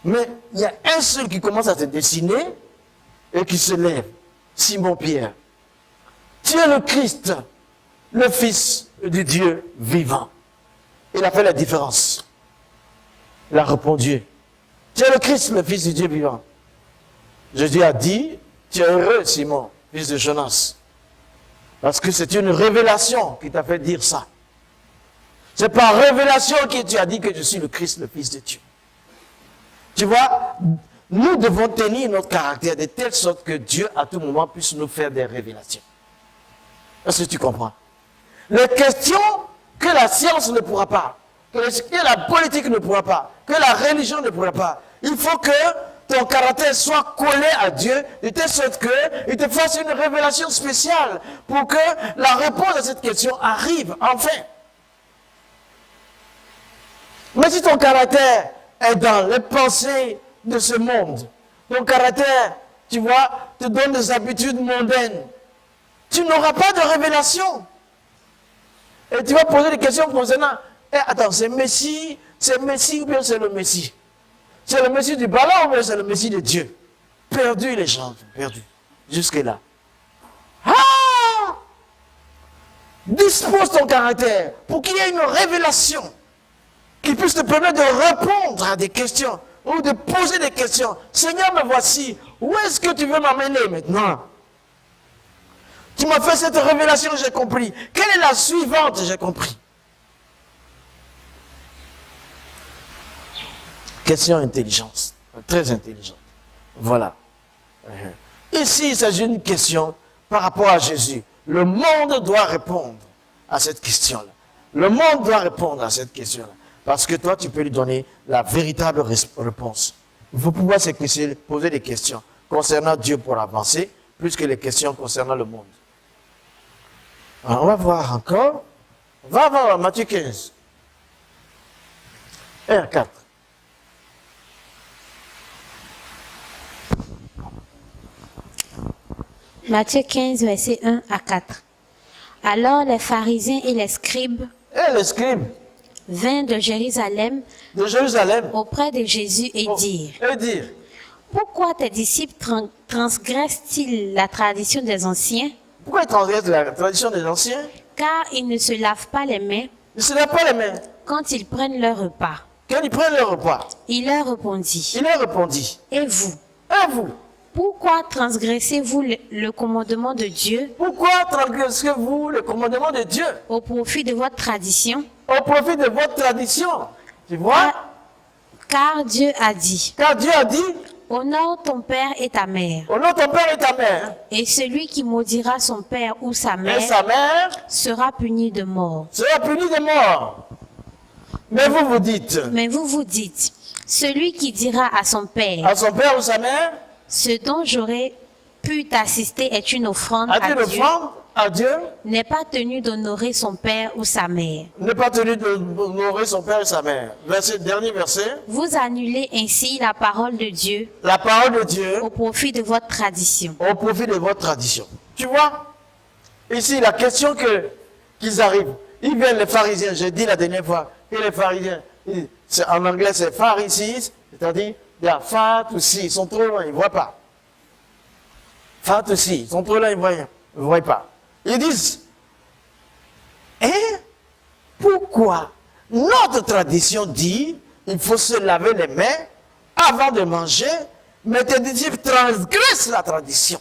mais il y a un seul qui commence à se dessiner et qui se lève, Simon-Pierre. Tu es le Christ, le Fils du Dieu vivant. Il a fait la différence. Il a répondu, tu es le Christ, le Fils du Dieu vivant. Jésus a dit, tu es heureux, Simon, fils de Jonas. Parce que c'est une révélation qui t'a fait dire ça. C'est par révélation que tu as dit que je suis le Christ, le Fils de Dieu. Tu vois, nous devons tenir notre caractère de telle sorte que Dieu, à tout moment, puisse nous faire des révélations. Est-ce que tu comprends? Les questions que la science ne pourra pas, que la politique ne pourra pas, que la religion ne pourra pas, il faut que ton caractère soit collé à Dieu, de telle sorte qu'il te fasse une révélation spéciale pour que la réponse à cette question arrive, enfin. Mais si ton caractère est dans les pensées de ce monde, ton caractère, tu vois, te donne des habitudes mondaines, tu n'auras pas de révélation. Et tu vas poser des questions concernant, attends, c'est Messie ou bien c'est le Messie? C'est le Messie du ballon ou bien c'est le Messie de Dieu? Perdu les gens, perdu. Jusque-là. Ah! Dispose ton caractère pour qu'il y ait une révélation qui puisse te permettre de répondre à des questions ou de poser des questions. Seigneur, me voici. Où est-ce que tu veux m'amener maintenant? Tu m'as fait cette révélation, j'ai compris. Quelle est la suivante? J'ai compris. Question intelligence, très intelligente. Voilà. Ici, il s'agit d'une question par rapport à Jésus. Le monde doit répondre à cette question-là. Le monde doit répondre à cette question-là. Parce que toi, tu peux lui donner la véritable réponse. Il faut pouvoir se poser des questions concernant Dieu pour avancer, plus que les questions concernant le monde. Alors, on va voir encore. On va voir Matthieu 15. R4. Matthieu 15, versets 1 à 4. Alors les pharisiens et les scribes vinrent de Jérusalem auprès de Jésus et dirent, pourquoi tes disciples transgressent-ils la tradition des anciens? Pourquoi ils transgressent la tradition des anciens? Car ils ne se lavent pas les mains. Ils ne se lavent pas les mains. Quand ils prennent leur repas. Quand ils prennent leur repas. Il leur répondit. Et vous? Et vous? Pourquoi transgressez-vous le commandement de Dieu? Pourquoi transgressez-vous le commandement de Dieu? Au profit de votre tradition. Au profit de votre tradition. Tu vois? Car Dieu a dit. Honore ton père et ta mère. Honore ton père et ta mère. Et celui qui maudira son père ou sa mère, sera puni de mort. Mais vous vous dites. Celui qui dira à son père ou sa mère, ce dont j'aurais pu t'assister est une offrande à Dieu, n'est pas tenu d'honorer son père ou sa mère. Dernier verset. Vous annulez ainsi la parole de Dieu. Au profit de votre tradition. Tu vois? Ici, la question qu'ils arrivent. Ils viennent les pharisiens. J'ai dit la dernière fois que les pharisiens, en anglais c'est Pharisees, c'est-à-dire il y a fat aussi, ils sont trop loin, ils ne voient pas. Fat aussi, ils sont trop loin, ils ne voient pas. Ils disent, pourquoi notre tradition dit il faut se laver les mains avant de manger, mais tes disciples transgressent la tradition.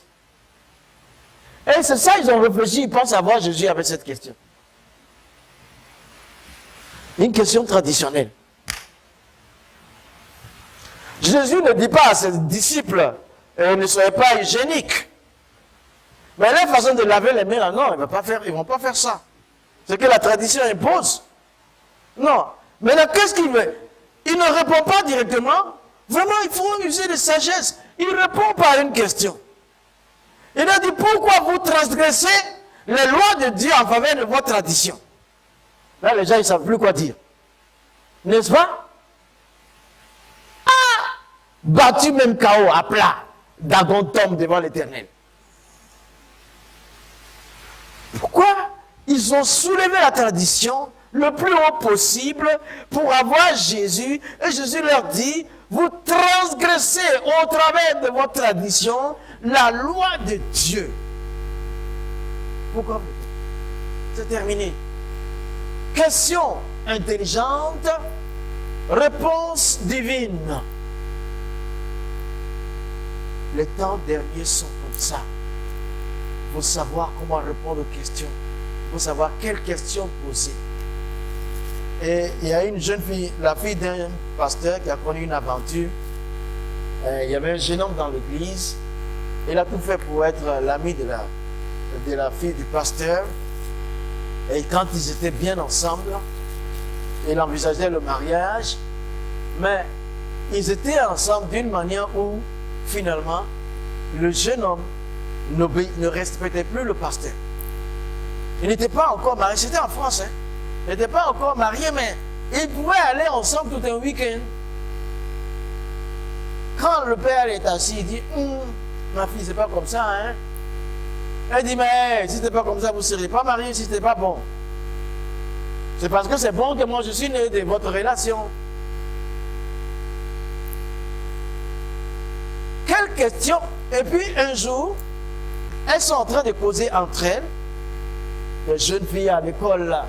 Et c'est ça, ils ont réfléchi, ils pensent avoir Jésus avec cette question. Une question traditionnelle. Jésus ne dit pas à ses disciples, ne soyez pas hygiéniques. Mais la façon de laver les mains, là, non, ils ne vont pas faire ça. C'est que la tradition impose. Non. Maintenant, qu'est-ce qu'il veut? Il ne répond pas directement. Vraiment, il faut user de sagesse. Il répond par une question. Il a dit, pourquoi vous transgressez les lois de Dieu en faveur de votre tradition? Là, les gens, ils ne savent plus quoi dire. N'est-ce pas? Ah! Battu même KO à plat. Dagon tombe devant l'Éternel. Pourquoi? Ils ont soulevé la tradition le plus haut possible pour avoir Jésus. Et Jésus leur dit, vous transgressez au travers de votre tradition la loi de Dieu. Pourquoi? C'est terminé. Question intelligente, réponse divine. Les temps derniers sont comme ça. Il faut savoir comment répondre aux questions. Il faut savoir quelles questions poser. Et il y a une jeune fille, la fille d'un pasteur qui a connu une aventure. Il y avait un jeune homme dans l'église. Il a tout fait pour être l'ami de la fille du pasteur. Et quand ils étaient bien ensemble, il envisageait le mariage. Mais ils étaient ensemble d'une manière où, finalement, le jeune homme ne respectait plus le pasteur. Il n'était pas encore marié. C'était en France, hein. Il n'était pas encore marié, mais ils pouvaient aller ensemble tout un week-end. Quand le père est assis, il dit, ma fille, c'est pas comme ça, hein. Elle dit, mais si c'était pas comme ça, vous ne seriez pas mariés si c'était pas bon. C'est parce que c'est bon que moi je suis né de votre relation. Quelle question? Et puis un jour, elles sont en train de causer entre elles, des jeunes filles à l'école là,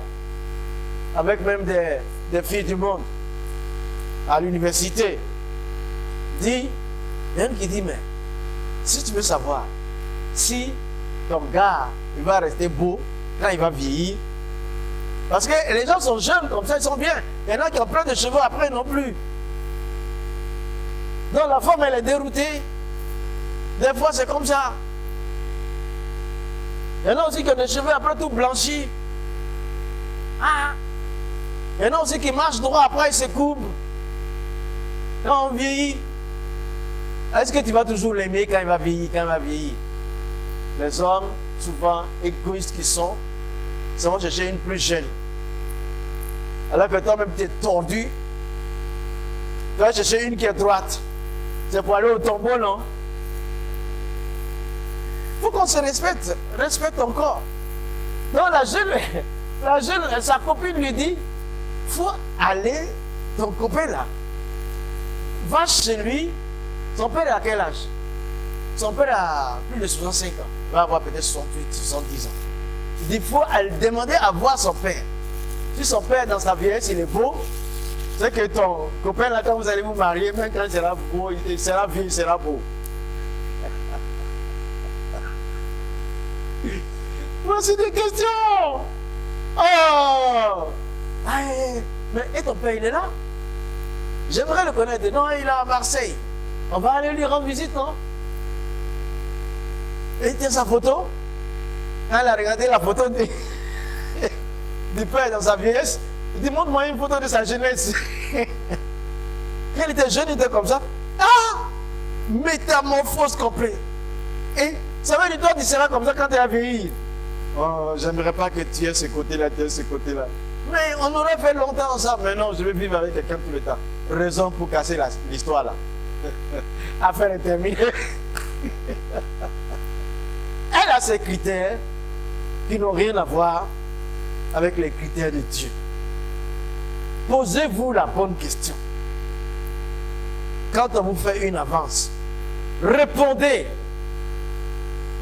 avec même des filles du monde, à l'université. Il y a une qui dit, mais si tu veux savoir si ton gars il va rester beau quand il va vieillir, parce que les gens sont jeunes comme ça, ils sont bien. Il y en a qui ont plein de cheveux après non plus. Donc la femme elle est déroutée. Des fois c'est comme ça. Il y en a aussi qui ont des cheveux après tout blanchis. Ah. Il y en a aussi qui marchent droit après ils se coupent. Quand on vieillit, est-ce que tu vas toujours l'aimer quand il va vieillir, Les hommes, souvent égoïstes qui sont, ils vont chercher une plus jeune. Alors que toi-même tu es tordu, tu vas chercher une qui est droite. C'est pour aller au tombeau, non? Il faut qu'on se respecte. Respecte encore. Donc la jeune, sa copine lui dit, il faut aller, ton copain là, va chez lui. Son père a quel âge? Son père a plus de 65 ans. Il va avoir peut-être 68, 70 ans. Il dit, il faut aller demander à voir son père. Si son père dans sa vieillesse, il est beau, c'est que ton copain là, quand vous allez vous marier, même quand il sera beau, il sera vieux, il sera beau. Voici des questions. Oh! Mais et ton père, il est là? J'aimerais le connaître. Non, il est à Marseille. On va aller lui rendre visite, non? Et il tient sa photo. Quand elle a regardé la photo du père dans sa vieillesse, il dit, montre-moi une photo de sa jeunesse. Quand il était jeune, il était comme ça. Ah! Métamorphose complète. Et ça veut dire, toi, tu seras comme ça quand tu as vieilli. Oh, j'aimerais pas que tu aies ce côté-là, tu aies ce côté-là. Mais on aurait fait longtemps ensemble. Mais non, je vais vivre avec quelqu'un tout le temps. Raison pour casser l'histoire là. Affaire est terminée. Elle a ses critères qui n'ont rien à voir avec les critères de Dieu. Posez-vous la bonne question. Quand on vous fait une avance, répondez.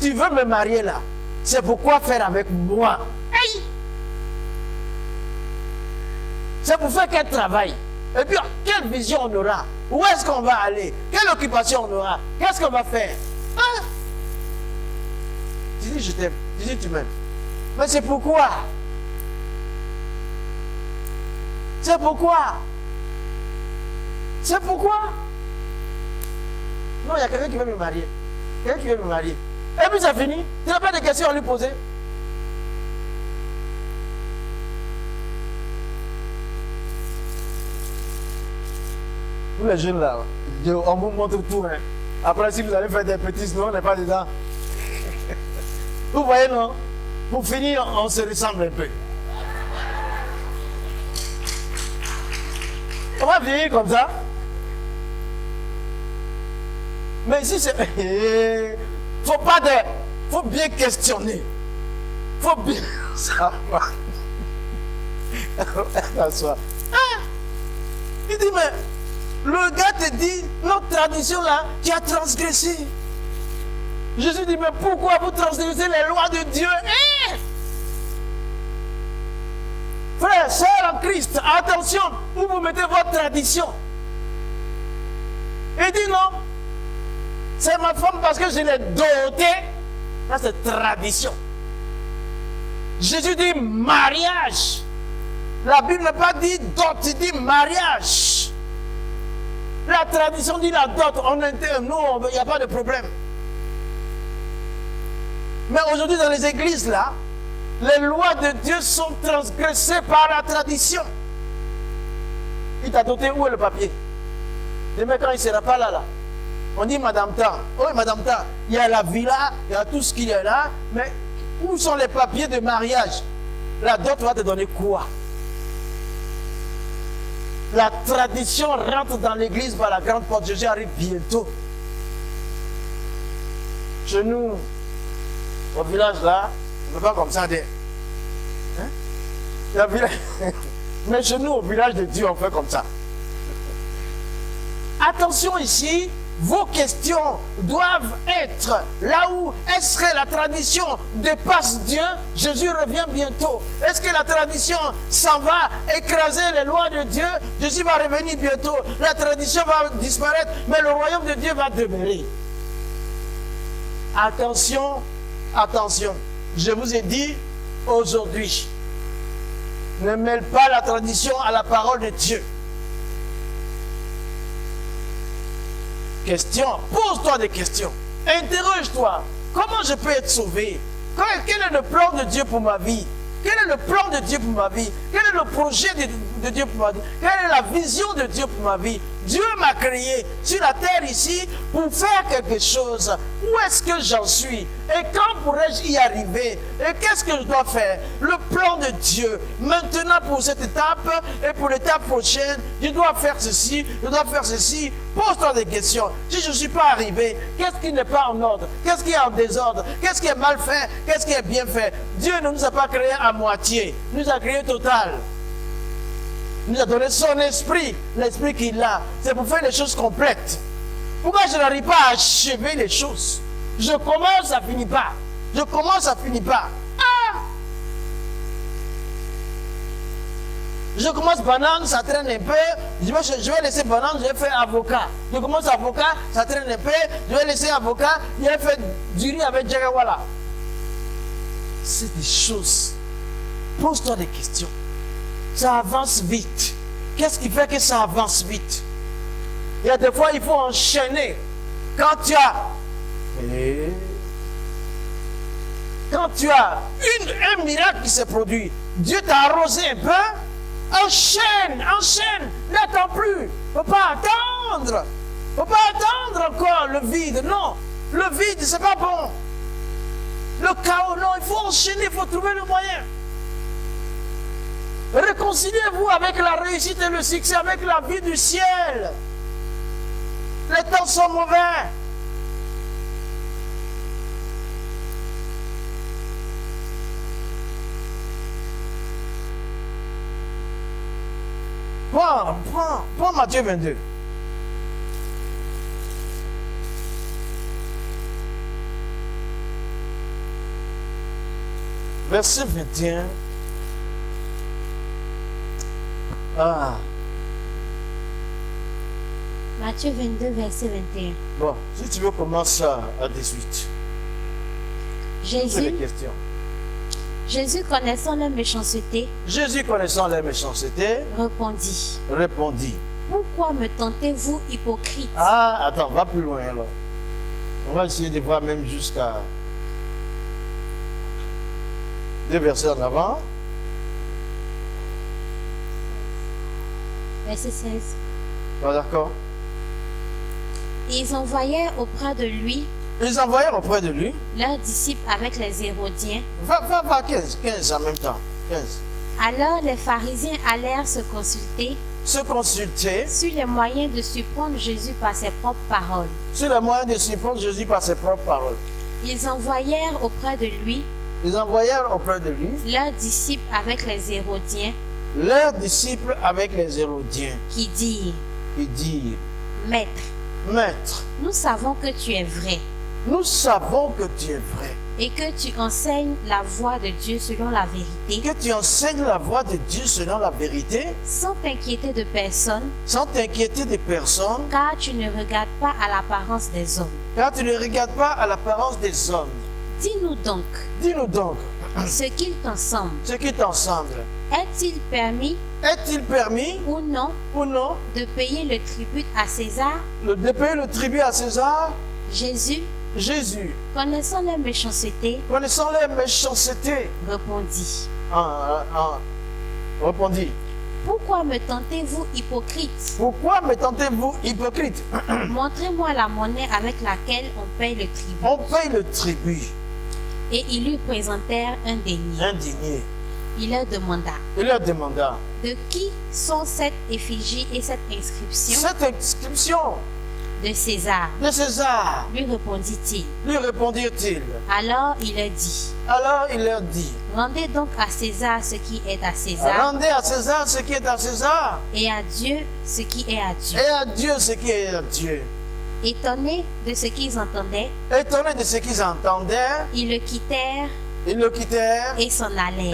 Tu veux me marier là? C'est pourquoi faire avec moi? Hey! C'est pour faire quel travail? Et puis, quelle vision on aura? Où est-ce qu'on va aller? Quelle occupation on aura? Qu'est-ce qu'on va faire? Hein? Tu dis je t'aime. Tu dis tu m'aimes. Mais c'est pourquoi? C'est pourquoi? C'est pourquoi? Non, il y a quelqu'un qui veut me marier. Quelqu'un qui veut me marier. Et puis ça finit. Tu n'as pas de questions à lui poser. Vous les jeunes là, on vous montre tout. Hein. Après, si vous allez faire des petits, non, on n'est pas dedans. Vous voyez, non? Pour finir, on se ressemble un peu. On va vieillir comme ça. Mais ici, c'est... Faut bien questionner. Faut bien savoir. Il dit, mais le gars te dit, notre tradition là, tu as transgressé. Jésus dit, mais pourquoi vous transgressez les lois de Dieu? Frère, sœur en Christ, attention, où vous mettez votre tradition. Il dit non, c'est ma femme parce que je l'ai dotée. Ça c'est tradition. Jésus dit mariage. La Bible n'a pas dit dot, il dit mariage. La tradition dit la dot, nous, il n'y a pas de problème. Mais aujourd'hui dans les églises là, les lois de Dieu sont transgressées par la tradition. Il t'a doté, où est le papier? Demain quand il ne sera pas là, on dit Madame Ta. Oui, Madame Ta, il y a la villa, il y a tout ce qu'il y a là, mais où sont les papiers de mariage? La dot va te donner quoi? La tradition rentre dans l'église par la grande porte. Jésus arrive bientôt. Chez nous, au village là, on ne fait pas comme ça. Hein? Mais chez nous, au village de Dieu, on fait comme ça. Attention ici, vos questions doivent être là où est-ce que la tradition dépasse Dieu. Jésus revient bientôt. Est-ce que la tradition s'en va écraser les lois de Dieu? Jésus va revenir bientôt. La tradition va disparaître, mais le royaume de Dieu va demeurer. Attention, attention. Je vous ai dit aujourd'hui, ne mêle pas la tradition à la parole de Dieu. Question, pose-toi des questions. Interroge-toi. Comment je peux être sauvé? Quel est le plan de Dieu pour ma vie? Quel est le plan de Dieu pour ma vie? Quel est le projet de Dieu pour ma vie? Quelle est la vision de Dieu pour ma vie? Dieu m'a créé sur la terre ici pour faire quelque chose. Où est-ce que j'en suis? Et quand pourrais-je y arriver? Et qu'est-ce que je dois faire? Le plan de Dieu. Maintenant pour cette étape et pour l'étape prochaine, je dois faire ceci, je dois faire ceci. Pose-toi des questions. Si je ne suis pas arrivé, qu'est-ce qui n'est pas en ordre? Qu'est-ce qui est en désordre? Qu'est-ce qui est mal fait? Qu'est-ce qui est bien fait? Dieu ne nous a pas créés à moitié. Il nous a créés total. Il nous a donné son esprit, l'esprit qu'il a. C'est pour faire les choses complètes. Pourquoi je n'arrive pas à achever les choses? Je commence, ça finit pas. Je commence, ça finit pas. Je commence banane, ça traîne un peu. Je vais laisser banane, je vais faire avocat. Je commence avocat, ça traîne un peu. Je vais laisser avocat, je vais faire du riz avec Djagawala. C'est des choses. Pose-toi des questions. Ça avance vite. Qu'est-ce qui fait que ça avance vite? Il y a des fois, il faut enchaîner. Quand tu as un miracle qui s'est produit, Dieu t'a arrosé un peu, enchaîne, n'attends plus. Il ne faut pas attendre. Il ne faut pas attendre encore le vide. Non, le vide, c'est pas bon. Le chaos, non, il faut enchaîner, il faut trouver le moyen. Réconciliez-vous avec la réussite et le succès, avec la vie du ciel. Les temps sont mauvais. Prends Matthieu 22. Verset 21. Matthieu 22, verset 21. Bon, si tu veux, commence à 18. Jésus, connaissant leur méchanceté, répondit. Pourquoi me tentez-vous, hypocrite? Attends, va plus loin alors. On va essayer de voir même jusqu'à 2 versets en avant. Verset 16. Ah, d'accord. Ils envoyèrent auprès de lui leurs disciples avec les Hérodiens. Va 15 en même temps. 15. Alors les pharisiens allèrent se consulter sur les moyens de surprendre Jésus par ses propres paroles. Ils envoyèrent auprès de lui leurs disciples avec les Hérodiens. Qui dirent, Maître, nous savons que tu es vrai. Et que tu enseignes la voie de Dieu selon la vérité. Sans t'inquiéter de personne. Car tu ne regardes pas à l'apparence des hommes. Dis-nous donc. Ce qu'il t'ensemble. Est-il permis ou non de payer le tribut à César? Jésus, connaissant leur méchanceté, répondit. Pourquoi me tentez-vous hypocrite? Montrez-moi la monnaie avec laquelle on paye le tribut. Et ils lui présentèrent un denier. Il leur demanda, de qui sont cette effigie et cette inscription? De César. Lui répondit-il. Alors il leur dit. Rendez donc à César ce qui est à César. Et à Dieu ce qui est à Dieu. Étonnés de ce qu'ils entendaient, ils le quittèrent et s'en allèrent.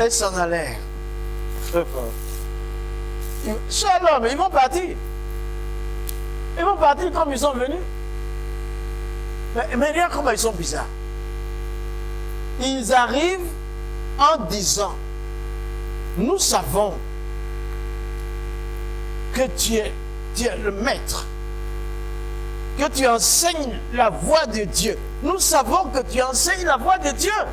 Shalom, ils vont partir. Comme ils sont venus. Mais regarde comment ils sont bizarres. Ils arrivent en disant, nous savons que tu es le maître, que tu enseignes la voie de Dieu. Nous savons que tu enseignes la voie de Dieu.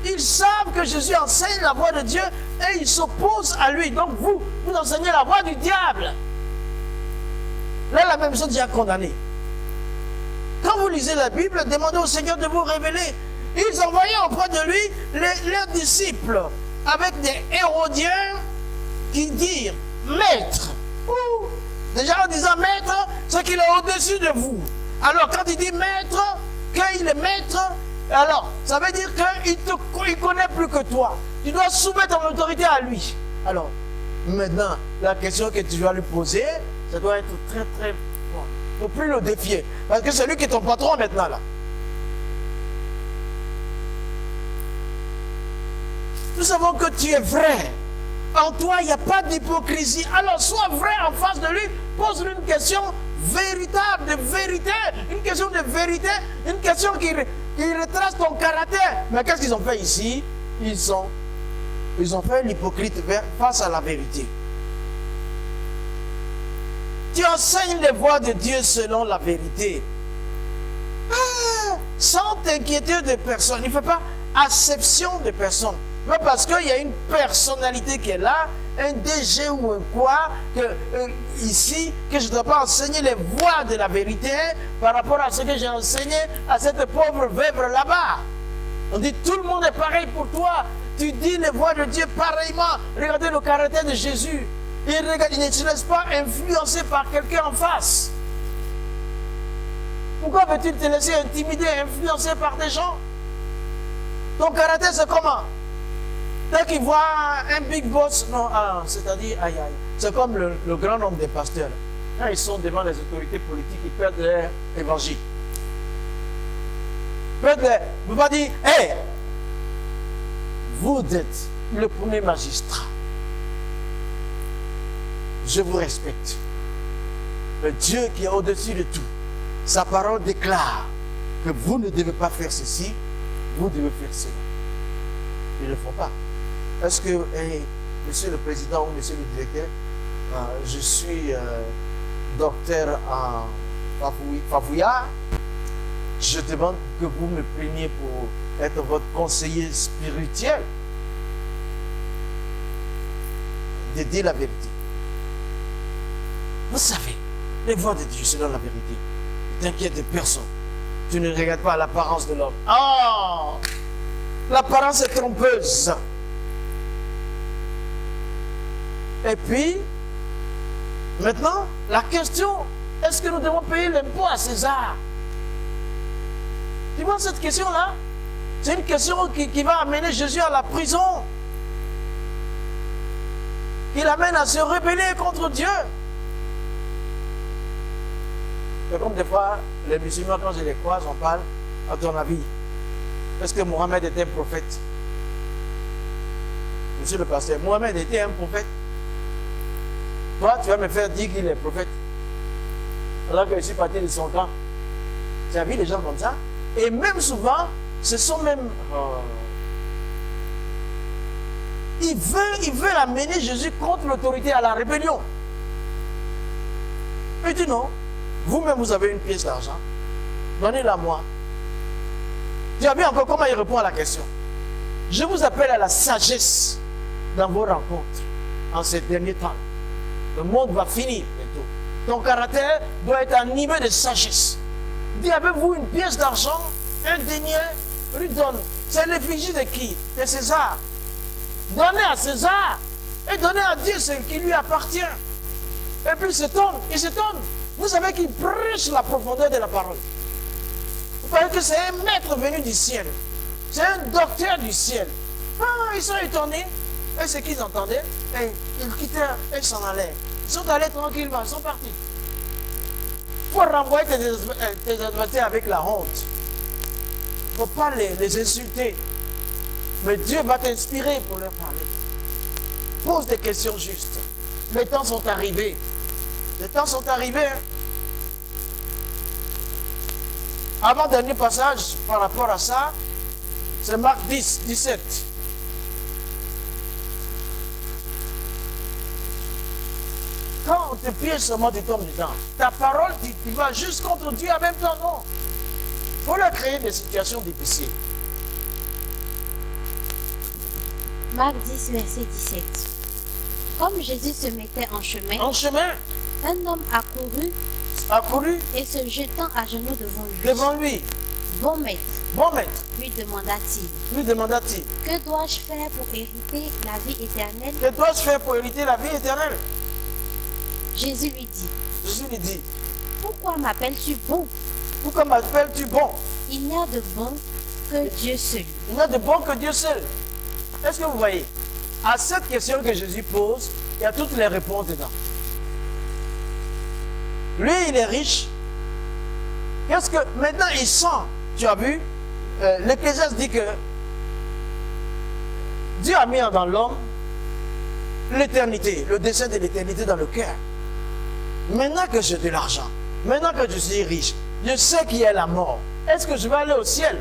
Ils savent que Jésus enseigne la voie de Dieu et ils s'opposent à lui. Donc vous enseignez la voie du diable. Là, la même chose déjà condamnée. Quand vous lisez la Bible, demandez au Seigneur de vous révéler. Ils envoyaient auprès de lui leurs disciples avec des Hérodiens qui dirent Maître. Déjà en disant Maître, c'est qu'il est au-dessus de vous. Alors quand il dit Maître, quand il est Maître, alors ça veut dire qu'il connaît plus que toi. Tu dois soumettre ton autorité à lui. Alors, maintenant, la question que tu dois lui poser, ça doit être très très bon. Il ne faut plus le défier. Parce que c'est lui qui est ton patron maintenant là. Nous savons que tu es vrai. En toi, il n'y a pas d'hypocrisie. Alors sois vrai en face de lui. Pose-lui une question véritable, de vérité. Une question de vérité. Une question qui retrace ton caractère. Mais qu'est-ce qu'ils ont fait ici? Ils ont fait l'hypocrite face à la vérité. Tu enseignes les voies de Dieu selon la vérité. Sans t'inquiéter de personne. Il ne fait pas acception de personne. Mais parce qu'il y a une personnalité qui est là, un DG ou un quoi, ici, que je ne dois pas enseigner les voies de la vérité par rapport à ce que j'ai enseigné à cette pauvre veuve là-bas. On dit tout le monde est pareil pour toi. Tu dis les voies de Dieu pareillement. Regardez le caractère de Jésus. Il ne se laisse pas influencer par quelqu'un en face. Pourquoi veux-tu te laisser intimider, influencer par des gens? Ton caractère, c'est comment? Dès qu'il voit un big boss, non, c'est-à-dire, c'est comme le grand nombre des pasteurs. Quand ils sont devant les autorités politiques, ils perdent leur évangile. Vous ne pas dire, hey, vous êtes le premier magistrat. Je vous respecte. Le Dieu qui est au-dessus de tout, sa parole déclare que vous ne devez pas faire ceci, vous devez faire cela. Ils ne le font pas. Est-ce que, monsieur le président ou monsieur le directeur, je suis docteur en Fafouillard, Je demande que vous me preniez pour être votre conseiller spirituel. De dire la vérité. Vous savez, les voix de Dieu, c'est dans la vérité. Ne t'inquiète de personne. Tu ne regardes pas l'apparence de l'homme. Oh! L'apparence est trompeuse. Et puis, maintenant, la question, est-ce que nous devons payer l'impôt à César? Tu vois cette question-là? C'est une question qui va amener Jésus à la prison. Qui l'amène à se rebeller contre Dieu. C'est comme des fois, les musulmans, quand je les croise, on parle, à ton avis, est-ce que Mohamed était un prophète? Monsieur le pasteur, Mohamed était un prophète. Toi, tu vas me faire dire qu'il est prophète. Alors que je suis parti de son camp. Tu as vu les gens comme ça? Et même souvent, ce sont même... Il veut amener Jésus contre l'autorité à la rébellion. Il dit non. Vous-même, vous avez une pièce d'argent. Donnez-la moi. Tu as vu encore comment il répond à la question. Je vous appelle à la sagesse dans vos rencontres en ces derniers temps. Le monde va finir bientôt. Ton caractère doit être animé de sagesse. Dis, avez-vous une pièce d'argent, un denier, lui donne. C'est l'effigie de qui? De César. Donnez à César et donnez à Dieu ce qui lui appartient. Et puis il s'étonne. Vous savez qu'il prêche la profondeur de la parole. Vous voyez que c'est un maître venu du ciel. C'est un docteur du ciel. Ah, ils sont étonnés. Et ce qu'ils entendaient, et ils quittèrent et s'en allaient. Ils sont allés tranquillement, ils sont partis. Il faut renvoyer tes adversaires avec la honte. Il ne faut pas les insulter. Mais Dieu va t'inspirer pour leur parler. Pose des questions justes. Les temps sont arrivés. Les temps sont arrivés. Hein? Avant-dernier passage par rapport à ça, c'est Marc 10, 17. Quand on te piège seulement, tu tombes dedans. Ta parole, tu vas juste contre Dieu en même temps, non. Il faut leur créer des situations difficiles. Marc 10, verset 17. Comme Jésus se mettait en chemin, un homme accourut et se jetant à genoux devant lui. Bon maître, lui demanda-t-il, que dois-je faire pour hériter la vie éternelle? Jésus lui dit, pourquoi m'appelles-tu bon? Il n'y a de bon que Dieu seul. Est-ce que vous voyez? À cette question que Jésus pose, il y a toutes les réponses dedans. Lui, il est riche. Qu'est-ce que... Maintenant, il sent, tu as vu, l'Ecclésiaste dit que Dieu a mis dans l'homme l'éternité, le dessein de l'éternité dans le cœur. Maintenant que j'ai de l'argent, maintenant que je suis riche, je sais qu'il y a la mort. Est-ce que je vais aller au ciel?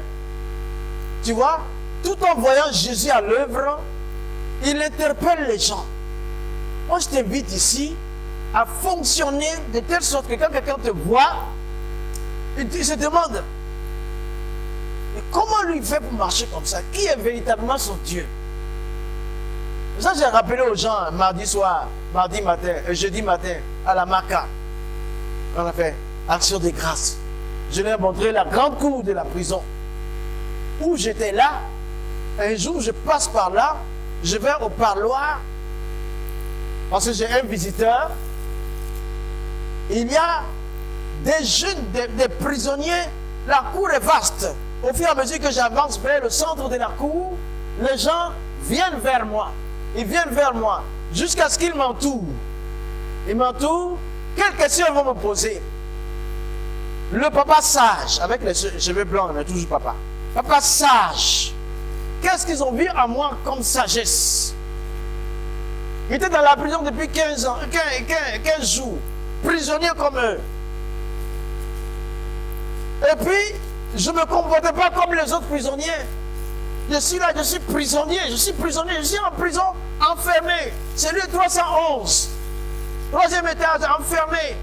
Tu vois? Tout en voyant Jésus à l'œuvre, il interpelle les gens. Moi, je t'invite ici à fonctionner de telle sorte que quand quelqu'un te voit, il se demande, mais comment lui fait pour marcher comme ça? Qui est véritablement son Dieu? Ça, j'ai rappelé aux gens mardi soir, jeudi matin, à la Maca. On a fait action de grâce. Je leur ai montré la grande cour de la prison où j'étais là. Un jour, je passe par là, je vais au parloir, parce que j'ai un visiteur. Il y a des jeunes, des prisonniers, la cour est vaste. Au fur et à mesure que j'avance vers le centre de la cour, les gens viennent vers moi. Ils viennent vers moi, jusqu'à ce qu'ils m'entourent. Ils m'entourent, quelles questions ils vont me poser? Le papa sage, avec les cheveux blancs, mais toujours papa. Papa sage. Qu'est-ce qu'ils ont vu en moi comme sagesse? Il était dans la prison depuis 15 jours, prisonnier comme eux. Et puis, je ne me comportais pas comme les autres prisonniers. Je suis là, je suis prisonnier, je suis en prison, enfermé. C'est lui 311. Troisième étage, enfermé.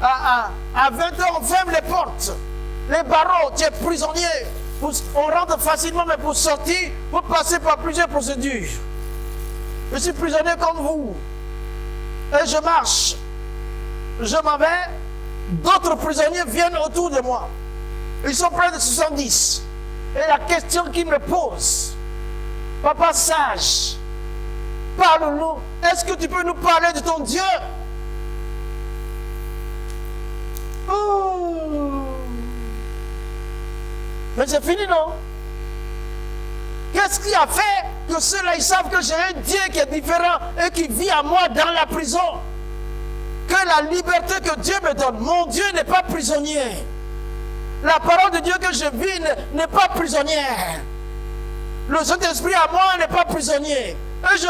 À 20h, on ferme les portes. Les barreaux, tu es prisonnier. On rentre facilement, mais pour sortir, vous passez par plusieurs procédures. Je suis prisonnier comme vous. Et je marche. Je m'en vais. D'autres prisonniers viennent autour de moi. Ils sont près de 70. Et la question qu'ils me posent, papa sage, parle-nous. Est-ce que tu peux nous parler de ton Dieu? Oh. Mais c'est fini, non? Qu'est-ce qui a fait que ceux-là, ils savent que j'ai un Dieu qui est différent et qui vit à moi dans la prison? Que la liberté que Dieu me donne, mon Dieu n'est pas prisonnier. La parole de Dieu que je vis n'est pas prisonnière. Le Saint-Esprit à moi n'est pas prisonnier. Et je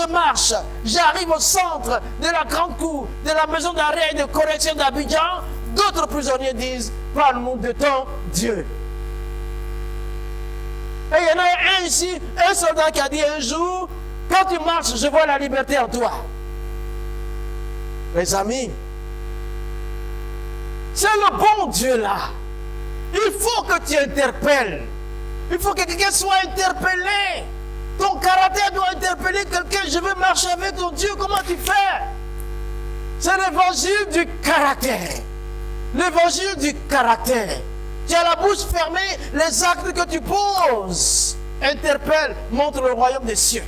marche, j'arrive au centre de la grande cour, de la maison d'arrêt et de correction d'Abidjan. D'autres prisonniers disent, parle-nous de ton Dieu. Et il y en a un ici, un soldat qui a dit un jour, quand tu marches, je vois la liberté en toi. Mes amis, c'est le bon Dieu là. Il faut que tu interpelles. Il faut que quelqu'un soit interpellé. Ton caractère doit interpeller quelqu'un. Je veux marcher avec ton Dieu. Comment tu fais? C'est l'évangile du caractère. L'évangile du caractère. Tu as la bouche fermée. Les actes que tu poses interpellent, montrent le royaume des cieux.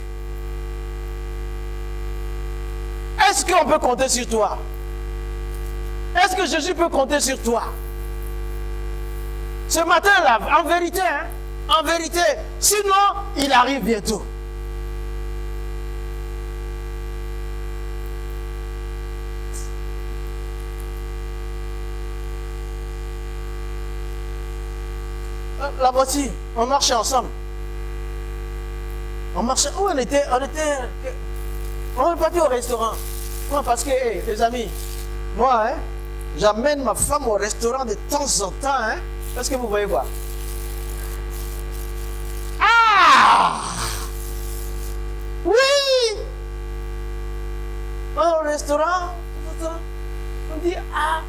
Est-ce qu'on peut compter sur toi? Est-ce que Jésus peut compter sur toi? Ce matin-là, en vérité, en vérité, sinon, il arrive bientôt. La voici, on marchait ensemble. On marchait, où on était? On est parti au restaurant. Moi, parce que, les amis, moi, j'amène ma femme au restaurant de temps en temps. Est-ce que vous voyez quoi? Ah! Oui! Au restaurant, on dit, ah,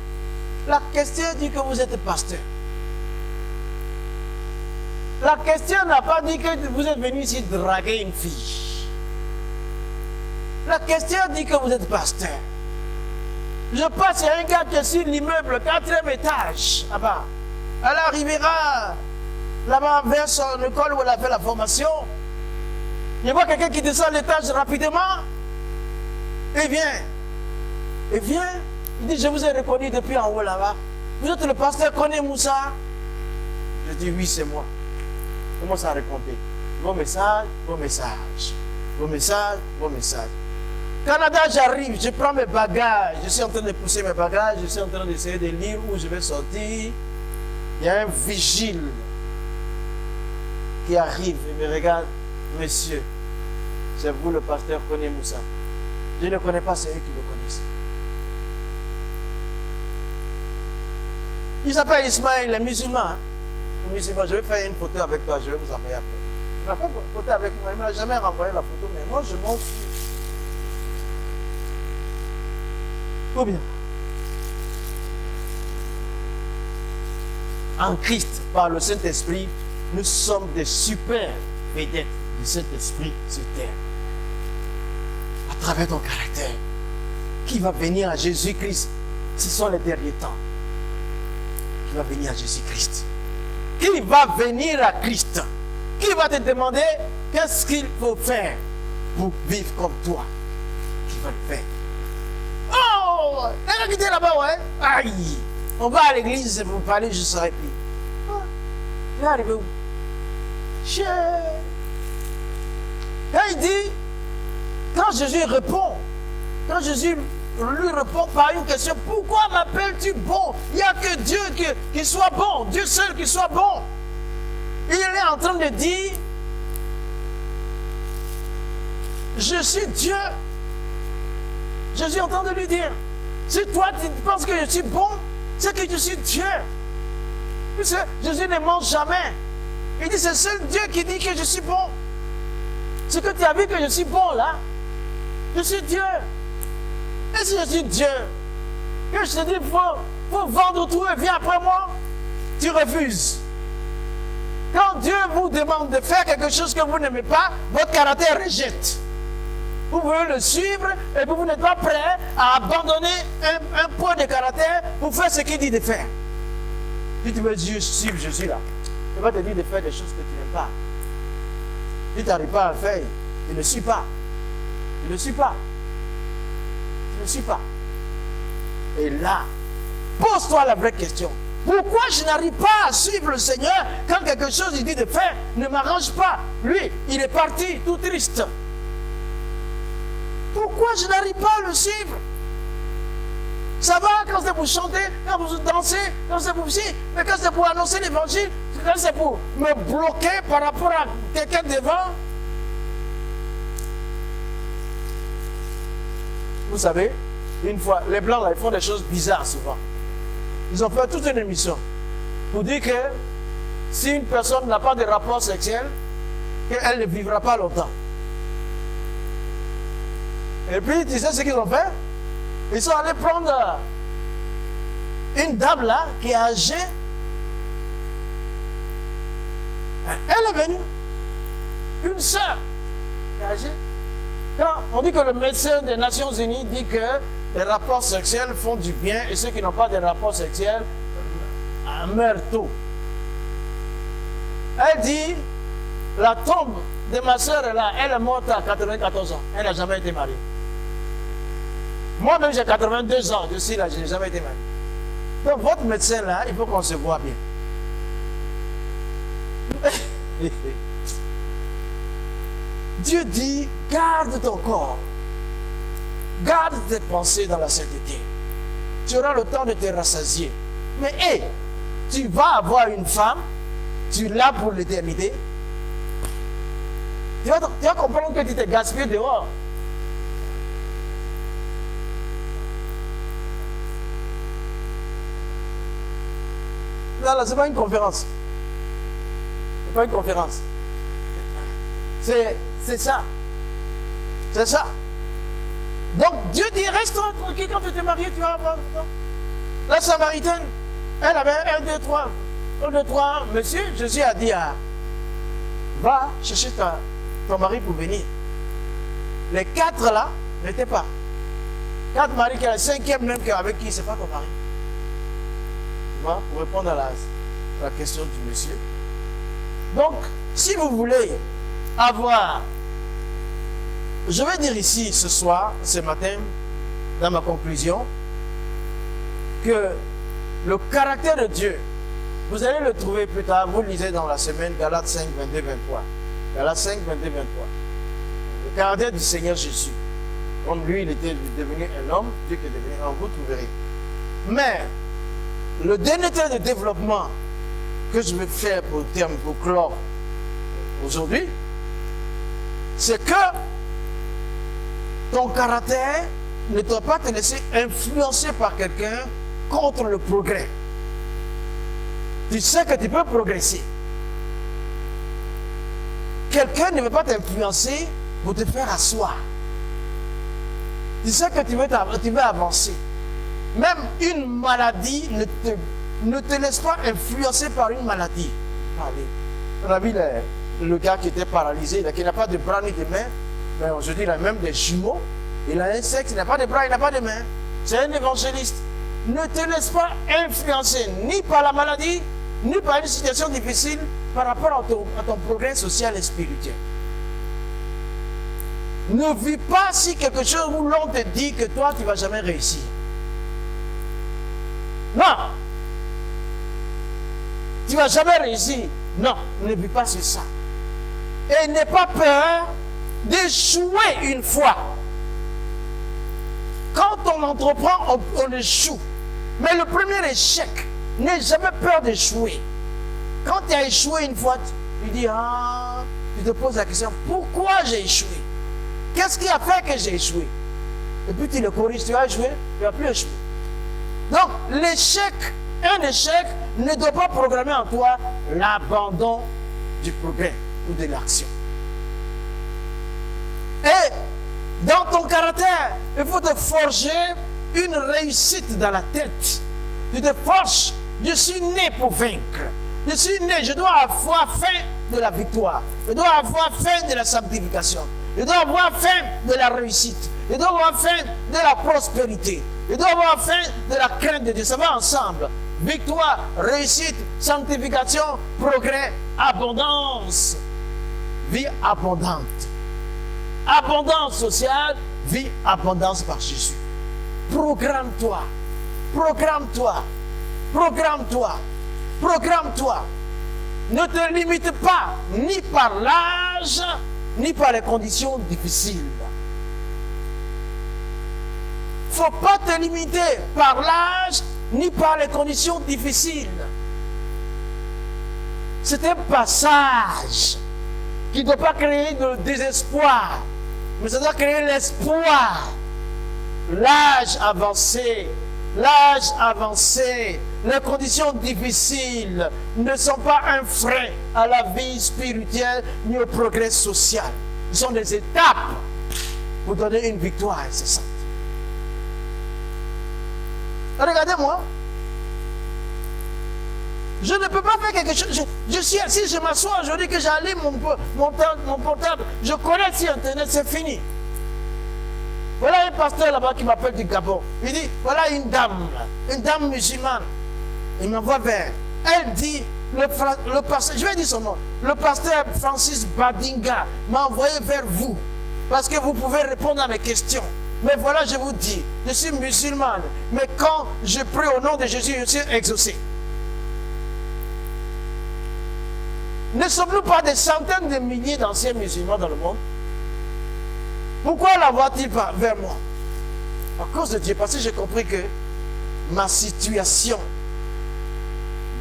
la question dit que vous êtes pasteur. La question n'a pas dit que vous êtes venu ici draguer une fille. La question dit que vous êtes pasteur. Je passe à un gars qui est sur l'immeuble, 4e étage, là-bas. Elle arrivera là-bas vers son école où elle a fait la formation. Il voit quelqu'un qui descend l'étage rapidement. Il vient. Il dit, je vous ai reconnu depuis en haut là-bas. Vous êtes le pasteur Koné Moussa? Je dis, oui, c'est moi. Il commence à raconter. Vos messages, vos messages. Vos messages, vos messages. Canada, j'arrive, je prends mes bagages. Je suis en train de pousser mes bagages. Je suis en train d'essayer de lire où je vais sortir. Il y a un vigile qui arrive et me regarde. Monsieur, c'est vous le pasteur Koné Moussa. Je ne connais pas, c'est eux qui le connaissent. Il s'appelle Ismaël, il est musulman. Je vais faire une photo avec toi, je vais vous envoyer après. Il m'a fait une photo avec moi, il ne m'a jamais renvoyé la photo, mais moi je m'en fous. Tout bien. En Christ, par le Saint-Esprit, nous sommes des super vedettes du Saint-Esprit sur terre. À travers ton caractère, qui va venir à Jésus-Christ? Ce sont les derniers temps. Qui va venir à Jésus-Christ? Qui va venir à Christ? Qui va te demander qu'est-ce qu'il faut faire pour vivre comme toi? Qui va le faire? Oh! Elle a quitté là-bas, ouais? Aïe! On va à l'église pour parler, je serai plus. Ah, il est arrivé où? Quand il dit, quand Jésus répond, quand Jésus lui répond par une question, pourquoi m'appelles-tu bon? Il n'y a que Dieu qui soit bon, Dieu seul qui soit bon. Il est en train de dire, je suis Dieu. Jésus est en train de lui dire, si toi tu penses que je suis bon, c'est que je suis Dieu. Puisque Jésus ne ment jamais. Il dit, c'est seul Dieu qui dit que je suis bon. Ce que tu as vu que je suis bon là, je suis Dieu. Et si je suis Dieu, que je te dis, il faut vendre tout et viens après moi. tu refuses. Quand Dieu vous demande de faire quelque chose que vous n'aimez pas, votre caractère rejette. Vous voulez le suivre et vous n'êtes pas prêt à abandonner un point de caractère pour faire ce qu'il dit de faire. Si tu veux suivre Jésus là, il va te dire de faire des choses que tu n'aimes pas. Si tu n'arrives pas à le faire, tu ne le suis pas. Tu ne le suis pas. Tu ne le suis pas. Et là, pose-toi la vraie question. Pourquoi je n'arrive pas à suivre le Seigneur quand quelque chose il dit de faire ne m'arrange pas? Lui, il est parti tout triste. Pourquoi je n'arrive pas à le suivre? Ça va quand c'est pour chanter, quand vous dansez, quand c'est pour ci, mais quand c'est pour annoncer l'évangile, quand c'est pour me bloquer par rapport à quelqu'un devant. Vous savez, une fois, les Blancs là, ils font des choses bizarres souvent. Ils ont fait toute une émission pour dire que si une personne n'a pas de rapport sexuel, qu'elle ne vivra pas longtemps. Et puis, tu sais ce qu'ils ont fait? Ils sont allés prendre une dame là qui est âgée. Elle est venue. Une sœur qui est âgée. Quand on dit que le médecin des Nations Unies dit que les rapports sexuels font du bien et ceux qui n'ont pas de rapports sexuels meurent tôt. Elle dit, la tombe de ma soeur est là, elle est morte à 94 ans. Elle n'a jamais été mariée. Moi-même, j'ai 82 ans, je suis là, je n'ai jamais été marié. Donc, votre médecin là, il faut qu'on se voit bien. Dieu dit, garde ton corps. Garde tes pensées dans la sainteté. Tu auras le temps de te rassasier. Mais hé, tu vas avoir une femme, tu l'as pour l'éternité. Tu vas comprendre que tu t'es gaspillé dehors. Là, ce n'est pas une conférence. Ce n'est pas une conférence. C'est ça. C'est ça. Donc, Dieu dit, reste tranquille quand tu t'es marié, tu vas avoir. La Samaritaine, elle avait 1, 2, 3. 1, 2, 3. Monsieur, Jésus a dit va chercher ton mari pour venir. Les 4 là n'étaient pas. 4 maris, qui est le 5e même avec qui, ce n'est pas ton mari. Pour répondre à la question du monsieur. Donc, si vous voulez avoir, je vais dire ici ce soir, ce matin, dans ma conclusion, que le caractère de Dieu, vous allez le trouver plus tard, vous le lisez dans la semaine, Galates 5, 22, 23. Galates 5, 22, 23. Le caractère du Seigneur Jésus. Comme lui, il était devenu un homme, Dieu qui est devenu un homme, vous trouverez. Mais, le dernier terme de développement que je vais faire pour clore aujourd'hui, c'est que ton caractère ne doit pas te laisser influencer par quelqu'un contre le progrès. Tu sais que tu peux progresser. Quelqu'un ne veut pas t'influencer pour te faire asseoir. Tu sais que tu veux avancer. Même une maladie ne te laisse pas influencer par une maladie. Allez. On a vu le gars qui était paralysé, qui n'a pas de bras ni de mains. Mais aujourd'hui, il a même des jumeaux. Il a un sexe, il n'a pas de bras, il n'a pas de mains. C'est un évangéliste. Ne te laisse pas influencer ni par la maladie, ni par une situation difficile par rapport à ton progrès social et spirituel. Ne vis pas si quelque chose où l'on te dit que toi, tu ne vas jamais réussir. Non. Tu ne vas jamais réussir. Non, ne vis pas sur ça. Et n'aie pas peur d'échouer une fois. Quand on entreprend, on échoue. Mais le premier échec, n'aie jamais peur d'échouer. Quand tu as échoué une fois, tu dis, tu te poses la question, pourquoi j'ai échoué? Qu'est-ce qui a fait que j'ai échoué? Et puis tu le corriges, tu as échoué, tu n'as plus échoué. Donc, l'échec, un échec ne doit pas programmer en toi l'abandon du progrès ou de l'action. Et dans ton caractère, il faut te forger une réussite dans la tête. Tu te forges Je suis né pour vaincre. Je suis né, je dois avoir faim de la victoire. Je dois avoir faim de la sanctification. Je dois avoir faim de la réussite. Je dois avoir faim de la prospérité. Je dois avoir faim de la crainte de Dieu. Ça va ensemble. Victoire, réussite, sanctification, progrès, abondance. Vie abondante. Abondance sociale, vie abondance par Jésus. Programme-toi. Programme-toi. Programme-toi. Programme-toi. Ne te limite pas ni par l'âge, ni par les conditions difficiles. Il ne faut pas te limiter par l'âge, ni par les conditions difficiles. C'est un passage qui ne doit pas créer de désespoir, mais ça doit créer l'espoir. L'âge avancé, les conditions difficiles ne sont pas un frein à la vie spirituelle ni au progrès social. Ce sont des étapes pour donner une victoire incessante. Regardez-moi. Je ne peux pas faire quelque chose. Je suis assis, je m'assois, je dis que j'allume mon portable. Je connais si Internet, c'est fini. Voilà un pasteur là-bas qui m'appelle du Gabon. Il dit, voilà une dame musulmane. Il m'envoie vers. Elle dit, le pasteur, je vais dire son nom, le pasteur Francis Badinga m'a envoyé vers vous. Parce que vous pouvez répondre à mes questions. Mais voilà, je vous dis, je suis musulmane. Mais quand je prie au nom de Jésus, je suis exaucé. Ne sommes-nous pas des centaines de milliers d'anciens musulmans dans le monde? Pourquoi l'envoie-t-il vers moi? À cause de Dieu, parce que j'ai compris que ma situation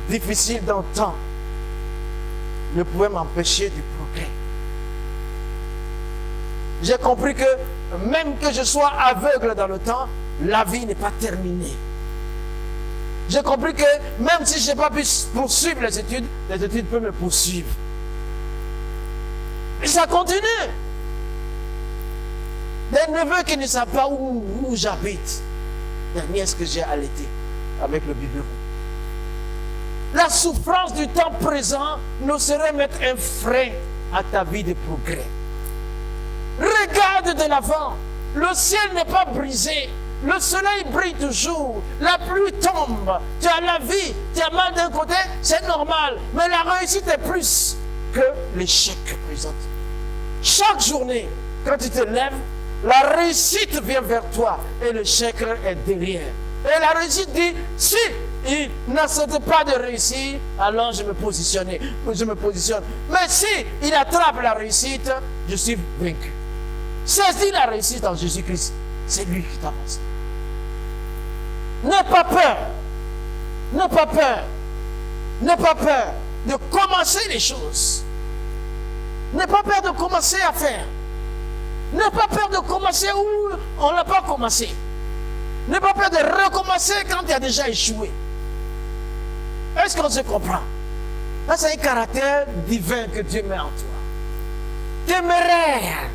difficile dans le temps ne pouvait m'empêcher du progrès. J'ai compris que même que je sois aveugle dans le temps, la vie n'est pas terminée. J'ai compris que même si je n'ai pas pu poursuivre les études peuvent me poursuivre. Et ça continue. Des neveux qui ne savent pas où j'habite. La nièce que j'ai allaitée avec le biberon. La souffrance du temps présent ne saurait mettre un frein à ta vie de progrès. Regarde de l'avant. Le ciel n'est pas brisé. Le soleil brille toujours. La pluie tombe. Tu as la vie. Tu as mal d'un côté, c'est normal. Mais la réussite est plus que l'échec présent. Chaque journée, quand tu te lèves, la réussite vient vers toi et l'échec est derrière. Et la réussite dit, si il n'accepte pas de réussir, alors je me positionne. Mais si il attrape la réussite, je suis vaincu. Saisis la réussite en Jésus-Christ. C'est lui qui t'avance. N'aie pas peur. N'aie pas peur. N'aie pas peur de commencer les choses. N'aie pas peur de commencer à faire. N'aie pas peur de commencer où on n'a pas commencé. N'aie pas peur de recommencer quand tu as déjà échoué. Est-ce qu'on se comprend? Là, c'est un caractère divin que Dieu met en toi. Téméraire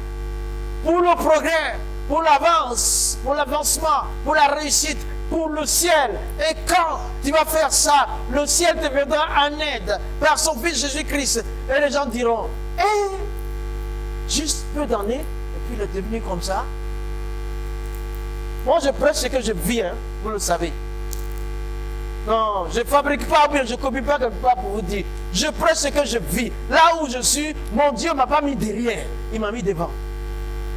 pour le progrès, pour l'avance, pour l'avancement, pour la réussite, pour le ciel. Et quand tu vas faire ça, le ciel te viendra en aide par son Fils Jésus-Christ. Et les gens diront, juste peu d'années, et puis il est devenu comme ça. Moi, je prêche ce que je vis, hein, vous le savez. Non, je ne fabrique pas, bien, je ne copie pas quelque part pour vous dire. Je prêche ce que je vis. Là où je suis, mon Dieu ne m'a pas mis derrière, il m'a mis devant.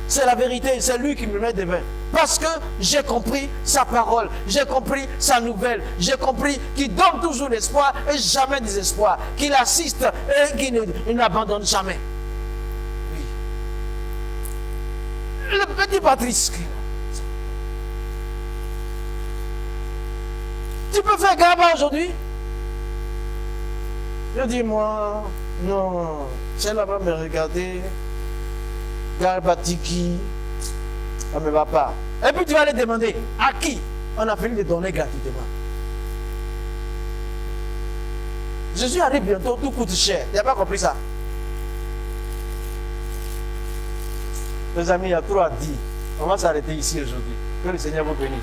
C'est la vérité, c'est lui qui me met devant. Parce que j'ai compris sa parole, j'ai compris sa nouvelle, j'ai compris qu'il donne toujours l'espoir et jamais désespoir, qu'il assiste et qu'il n'abandonne jamais. Oui. Le petit Patrice, tu peux faire Gaba aujourd'hui? Je dis, moi, non, celle-là va me regarder. Garbatiki, ça ne me va pas. Et puis tu vas aller demander à qui on a fini de donner gratuitement. Jésus arrive bientôt, tout coûte cher. Tu n'as pas compris ça? Mes amis, il y a trop à dire. On va s'arrêter ici aujourd'hui. Que le Seigneur vous bénisse.